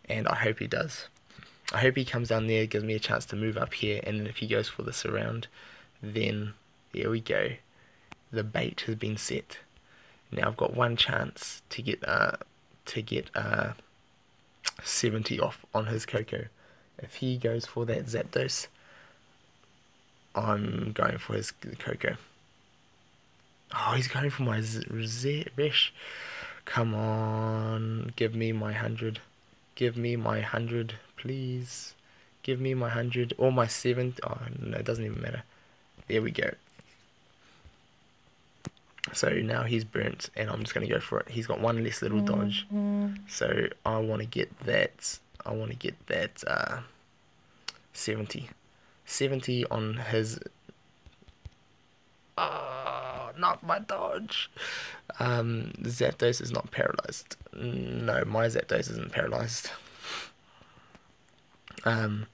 And I hope he does. I hope he comes down there, gives me a chance to move up here. And if he goes for the surround, then there we go. The bait has been set. Now I've got one chance to get 70 off on his Coco. If he goes for that Zapdos, I'm going for his Coco. Oh, he's going for my Resh. Come on, give me my 100. Give me my 100, please. Give me my 100 or my 7. Oh no, it doesn't even matter. There we go. So now he's burnt, and I'm just going to go for it. He's got one less little dodge. So I want to get that. 70 on his. Oh not my dodge. Zapdos is not paralyzed. No, my Zapdos isn't paralyzed. Um,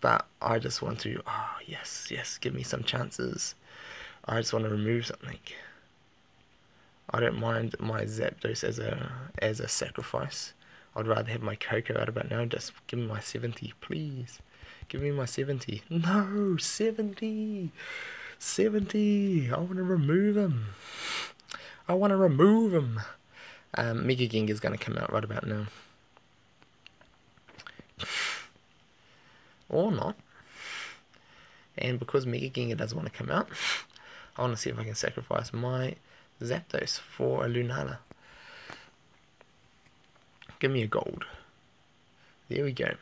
but I just want to. Oh yes, yes, give me some chances. I just want to remove something. I don't mind my Zapdos as a sacrifice. I'd rather have my Coco out about now. Just give me my 70, please. Give me my 70. No, 70. 70. I want to remove him. I want to remove him. Mega Gengar's going to come out right about now. Or not. And because Mega Gengar doesn't want to come out, I want to see if I can sacrifice my Zapdos for a Lunala. Give me a gold. There we go.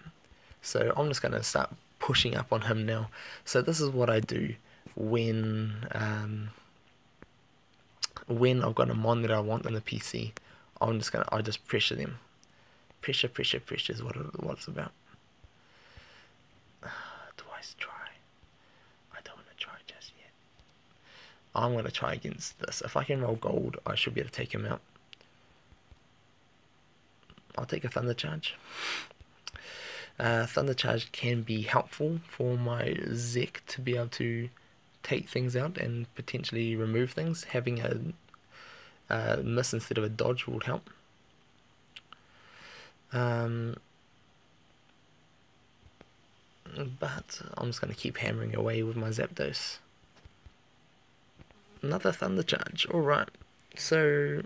So I'm just going to start pushing up on him now. So this is what I do when I've got a mon that I want on the PC. I just pressure them. Pressure is what it's about. Do I try? I don't want to try just yet. I'm going to try against this. If I can roll gold, I should be able to take him out. I'll take a Thunder Charge. Thunder Charge can be helpful for my Zek to be able to take things out and potentially remove things. Having a miss instead of a dodge would help. But I'm just going to keep hammering away with my Zapdos. Another Thunder Charge. Alright. So,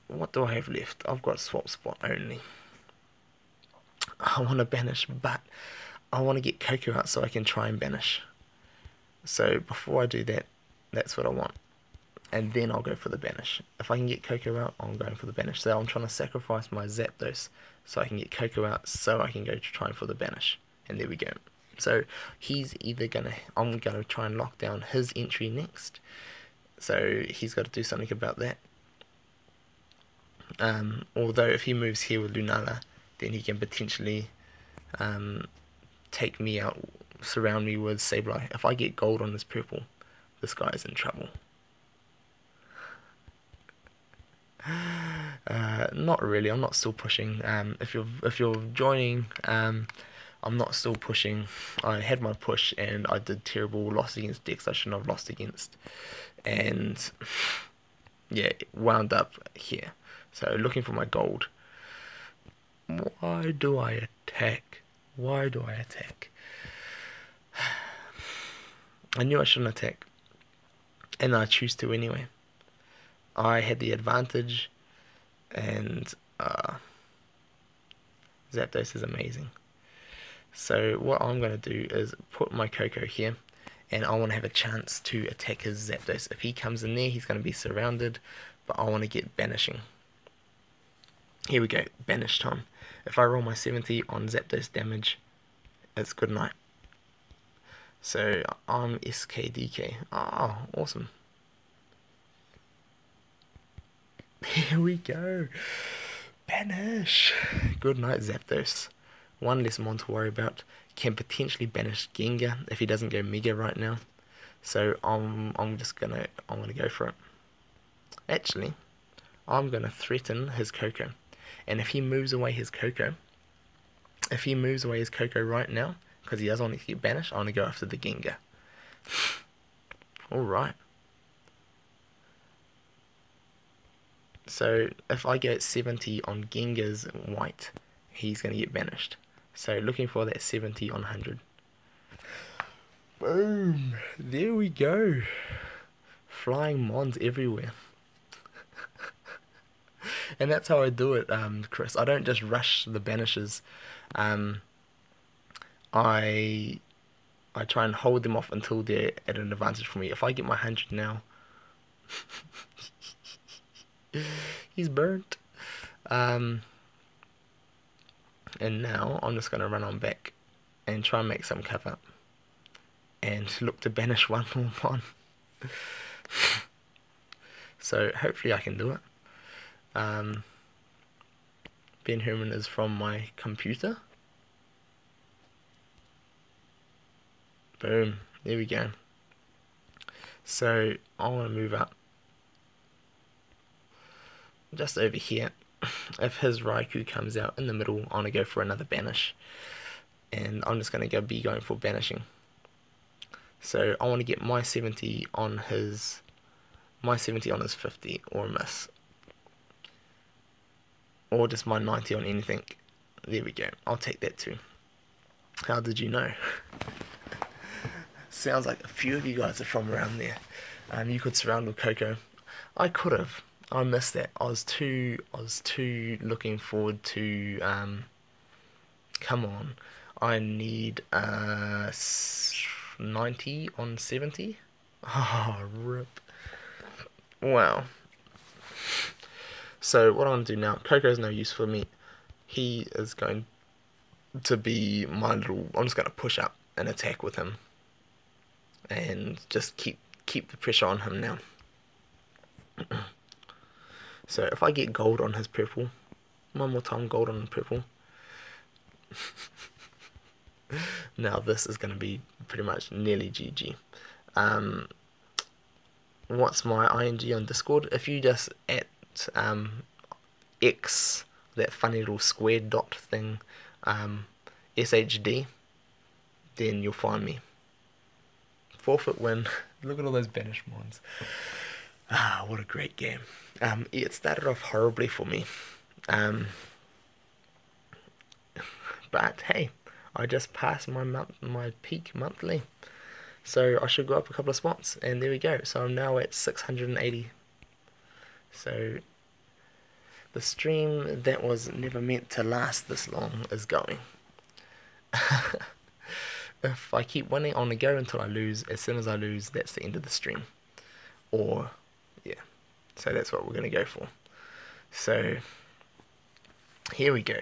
what do I have left? I've got Swap Spot only. I want to banish, but I want to get Coco out so I can try and banish. So before I do that, that's what I want. And then I'll go for the banish. If I can get Coco out, I'm going for the banish. So I'm trying to sacrifice my Zapdos so I can get Coco out so I can go to try for the banish. And there we go. So he's either I'm going to try and lock down his entry next. So he's got to do something about that. Although if he moves here with Lunala, then he can potentially take me out, surround me with Sableye. If I get gold on this purple, this guy's in trouble. Not really. I'm not still pushing. If you're joining, I'm not still pushing. I had my push and I did terrible. Lost against decks I shouldn't have lost against, and yeah, wound up here. So looking for my gold. Why do I attack? Why do I attack? I knew I shouldn't attack, and I choose to anyway. I had the advantage, and Zapdos is amazing. So what I'm going to do is put my Coco here, and I want to have a chance to attack his Zapdos. If he comes in there, he's going to be surrounded, but I want to get banishing. Here we go, banish time. If I roll my 70 on Zapdos damage, it's good night. So I'm SKDK. Oh, awesome. Here we go. Banish. Good night, Zapdos. One less mon to worry about. Can potentially banish Gengar if he doesn't go Mega right now. So I'm gonna go for it. Actually, I'm gonna threaten his Coco. And if he moves away his Coco right now, because he doesn't want to get banished, I'm gonna go after the Gengar. Alright. So if I get 70 on Gengar's white, he's going to get banished. So looking for that 70 on 100. Boom! There we go. Flying mons everywhere. And that's how I do it, Chris. I don't just rush the banishes. I try and hold them off until they're at an advantage for me. If I get my 100 now... He's burnt. And now I'm just going to run on back and try and make some cover and look to banish one more mon. So hopefully I can do it. Ben Herman is from my computer. Boom. There we go. So I want to move up just over here. If his Raikou comes out in the middle, I want to go for another banish. And I'm just going to be going for banishing. So I want to get my 70 on his 50 or a miss. Or just my 90 on anything. There we go. I'll take that too. How did you know? Sounds like a few of you guys are from around there. You could surround with Coco. I could have. I missed that. I was too looking forward to come on. I need 90 on 70. Oh, rip. Wow. So what I'm going to do now, Coco's no use for me. He is going to be my little... I'm just going to push up and attack with him. And just keep the pressure on him now. So if I get gold on his purple, one more time gold on purple. Now this is going to be pretty much nearly GG. What's my ING on Discord? If you just at X, that funny little square dot thing, SHD, then you'll find me. Forfeit win. Look at all those banished ones. Ah, what a great game. It started off horribly for me. But hey, I just passed my peak monthly. So I should go up a couple of spots, and there we go. So I'm now at 680. So the stream that was never meant to last this long is going. If I keep winning, I'm gonna go until I lose. As soon as I lose, that's the end of the stream. Or, yeah. So that's what we're gonna go for. So, here we go.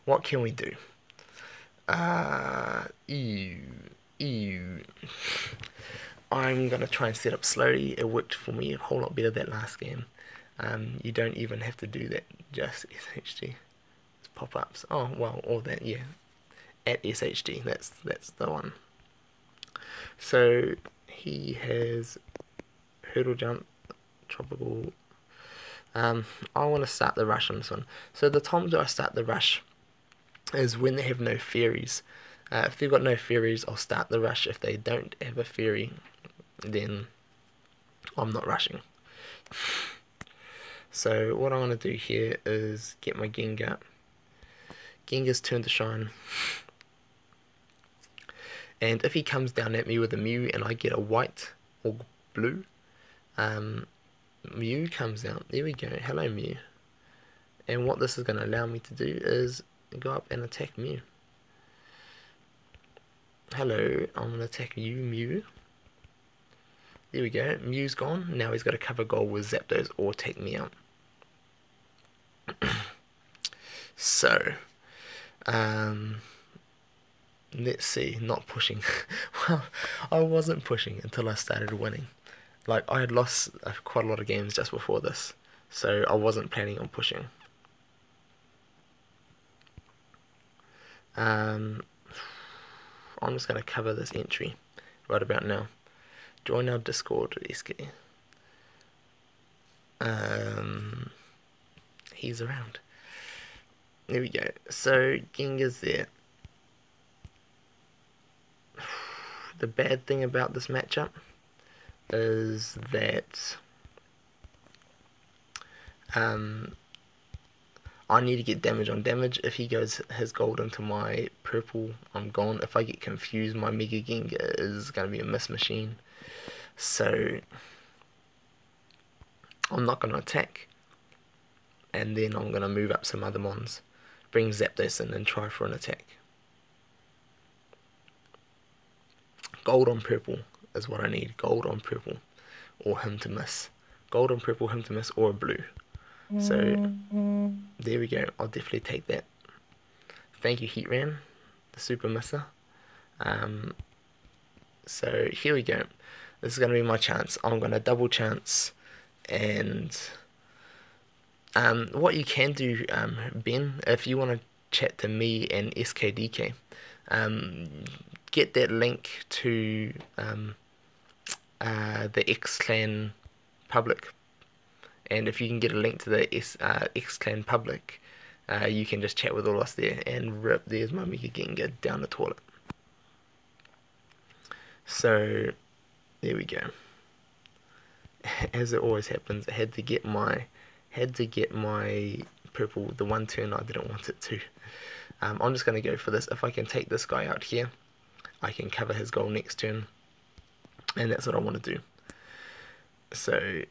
What can we do? I'm gonna try and set up slowly. It worked for me a whole lot better that last game. You don't even have to do that. Just SHD. It's pop-ups. Oh, well, all that, yeah. At SHD, that's the one. So he has hurdle jump, tropical. I want to start the rush on this one. So the time that I start the rush is when they have no fairies. If they've got no fairies, I'll start the rush. If they don't have a fairy, then I'm not rushing. So what I want to do here is get my Gengar. Gengar's turn to shine. And if he comes down at me with a Mew and I get a white or blue, Mew comes out. There we go. Hello, Mew. And what this is going to allow me to do is go up and attack Mew. Hello, I'm going to attack you, Mew. There we go. Mew's gone. Now he's got to cover goal with Zapdos or take me out. So, let's see, not pushing. Well, I wasn't pushing until I started winning. Like, I had lost quite a lot of games just before this, so I wasn't planning on pushing. I'm just going to cover this entry right about now. Join our Discord, SK. He's around. There we go. So, Gengar's there. The bad thing about this matchup is that I need to get damage on damage. If he goes his gold into my purple, I'm gone. If I get confused, my Mega Gengar is going to be a miss machine. So I'm not going to attack. And then I'm going to move up some other mons. Bring Zapdos in and try for an attack. Gold on purple is what I need. Gold on purple. Or him to miss. Gold on purple, him to miss, or a blue. So, there we go. I'll definitely take that. Thank you, Heatran, the super misser. So, here we go. This is going to be my chance. I'm going to double chance. And what you can do, Ben, if you want to chat to me and SKDK, get that link to the X Clan public, and if you can get a link to the X Clan public, you can just chat with all us there. And rip, there's my Mega Gengar down the toilet. So there we go. As it always happens, I had to get my purple the one turn I didn't want it to. I'm just going to go for this. If I can take this guy out here, I can cover his goal next turn, and that's what I want to do. So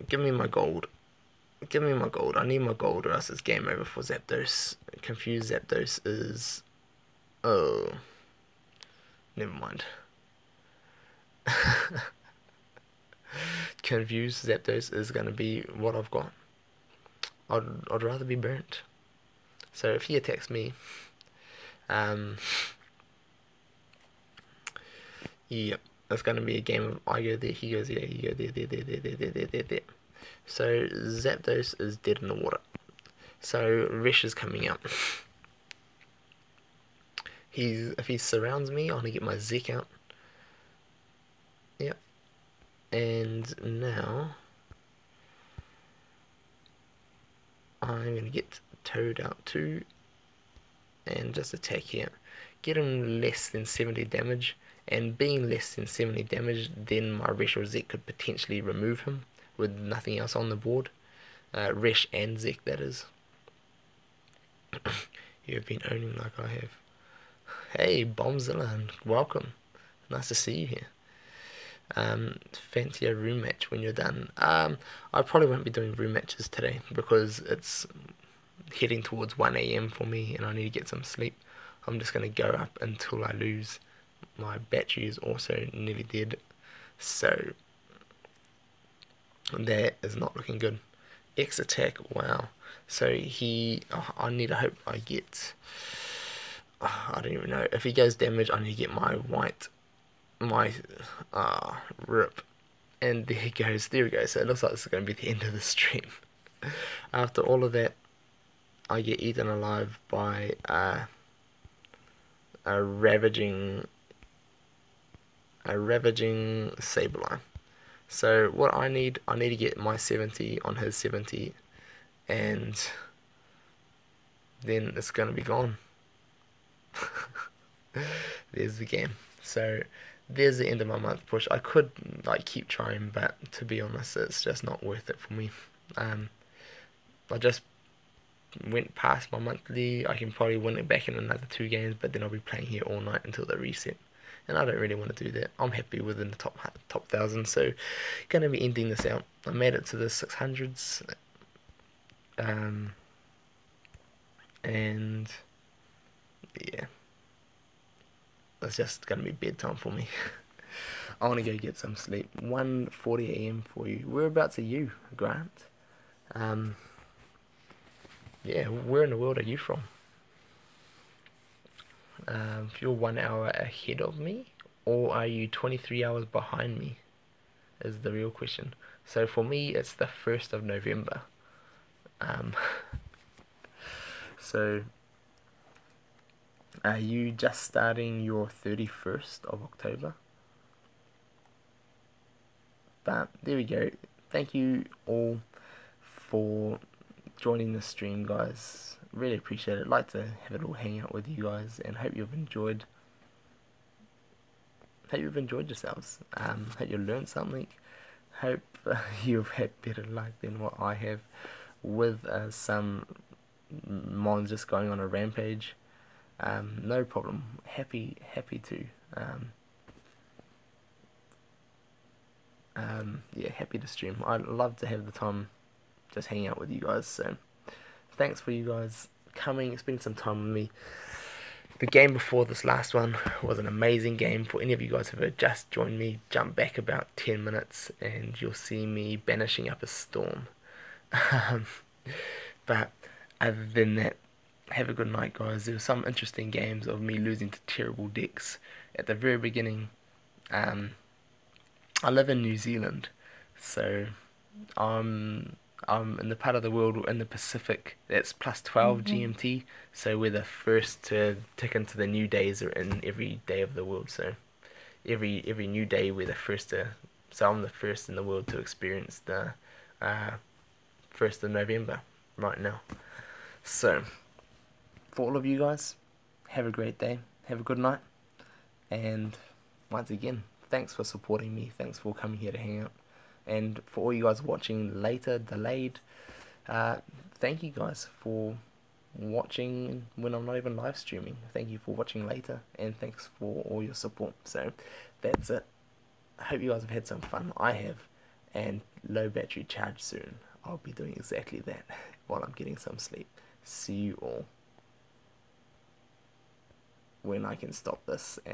give me my gold. Give me my gold. I need my gold or else it's game over for Zapdos. Confused Zapdos is... Oh. Never mind. Confused Zapdos is going to be what I've got. I'd rather be burnt. So if he attacks me, yep, it's going to be a game of I go there, he goes there, he goes there. So Zapdos is dead in the water. So Resh is coming out. If he surrounds me, I'm gonna get my Zek out. Yep. And now I'm gonna get Toad out too, and just attack here. Get him less than 70 damage, and being less than 70 damage, then my Resh or Zek could potentially remove him with nothing else on the board. Resh and Zek, that is. You have been owning like I have. Hey, Bombzilla, welcome. Nice to see you here. Fancy a room match when you're done. I probably won't be doing room matches today because it's heading towards 1 a.m. for me and I need to get some sleep. I'm just going to go up until I lose. My battery is also nearly dead, so that is not looking good. X attack, wow. So I need to hope I get, I don't even know. If he goes damage, I need to get my white, rip. And there he goes, there we go. So it looks like this is going to be the end of the stream. After all of that, I get eaten alive by a ravaging Sableye. So what I need to get my 70 on his 70, and then it's gonna be gone. There's the game. So there's the end of my month push. I could keep trying, but to be honest, it's just not worth it for me. I just went past my monthly. I can probably win it back in another 2 games, but then I'll be playing here all night until they reset. And I don't really want to do that. I'm happy within the top 1,000, so gonna be ending this out. I made it to the 600s, and yeah, it's just gonna be bedtime for me. I want to go get some sleep. 1:40 a.m. for you. Whereabouts are you, Grant? Yeah, where in the world are you from? If you're 1 hour ahead of me, or are you 23 hours behind me, is the real question. So for me, it's the 1st of November. So are you just starting your 31st of October? But there we go. Thank you all for joining the stream, guys. Really appreciate it. Like to have a little hangout with you guys, and hope you've enjoyed. Hope you've enjoyed yourselves. Hope you learned something. Hope you've had better luck than what I have with some mons just going on a rampage. No problem. Happy to. Yeah, happy to stream. I'd love to have the time just hanging out with you guys. So thanks for you guys coming, spending some time with me. The game before this last one was an amazing game. For any of you guys who have just joined me, jump back about 10 minutes and you'll see me banishing up a storm. But other than that, have a good night, guys. There were some interesting games of me losing to terrible decks at the very beginning. I live in New Zealand, so I in the part of the world in the Pacific that's plus 12 GMT. So we're the first to tick into the new days in every day of the world. So every new day we're the first to. So I'm the first in the world to experience the 1st of November right now. So for all of you guys, have a great day. Have a good night. And once again, thanks for supporting me. Thanks for coming here to hang out. And for all you guys watching later, delayed, thank you guys for watching when I'm not even live streaming. Thank you for watching later, and thanks for all your support. So that's it. I hope you guys have had some fun. I have, and low battery charge soon. I'll be doing exactly that while I'm getting some sleep. See you all when I can stop this and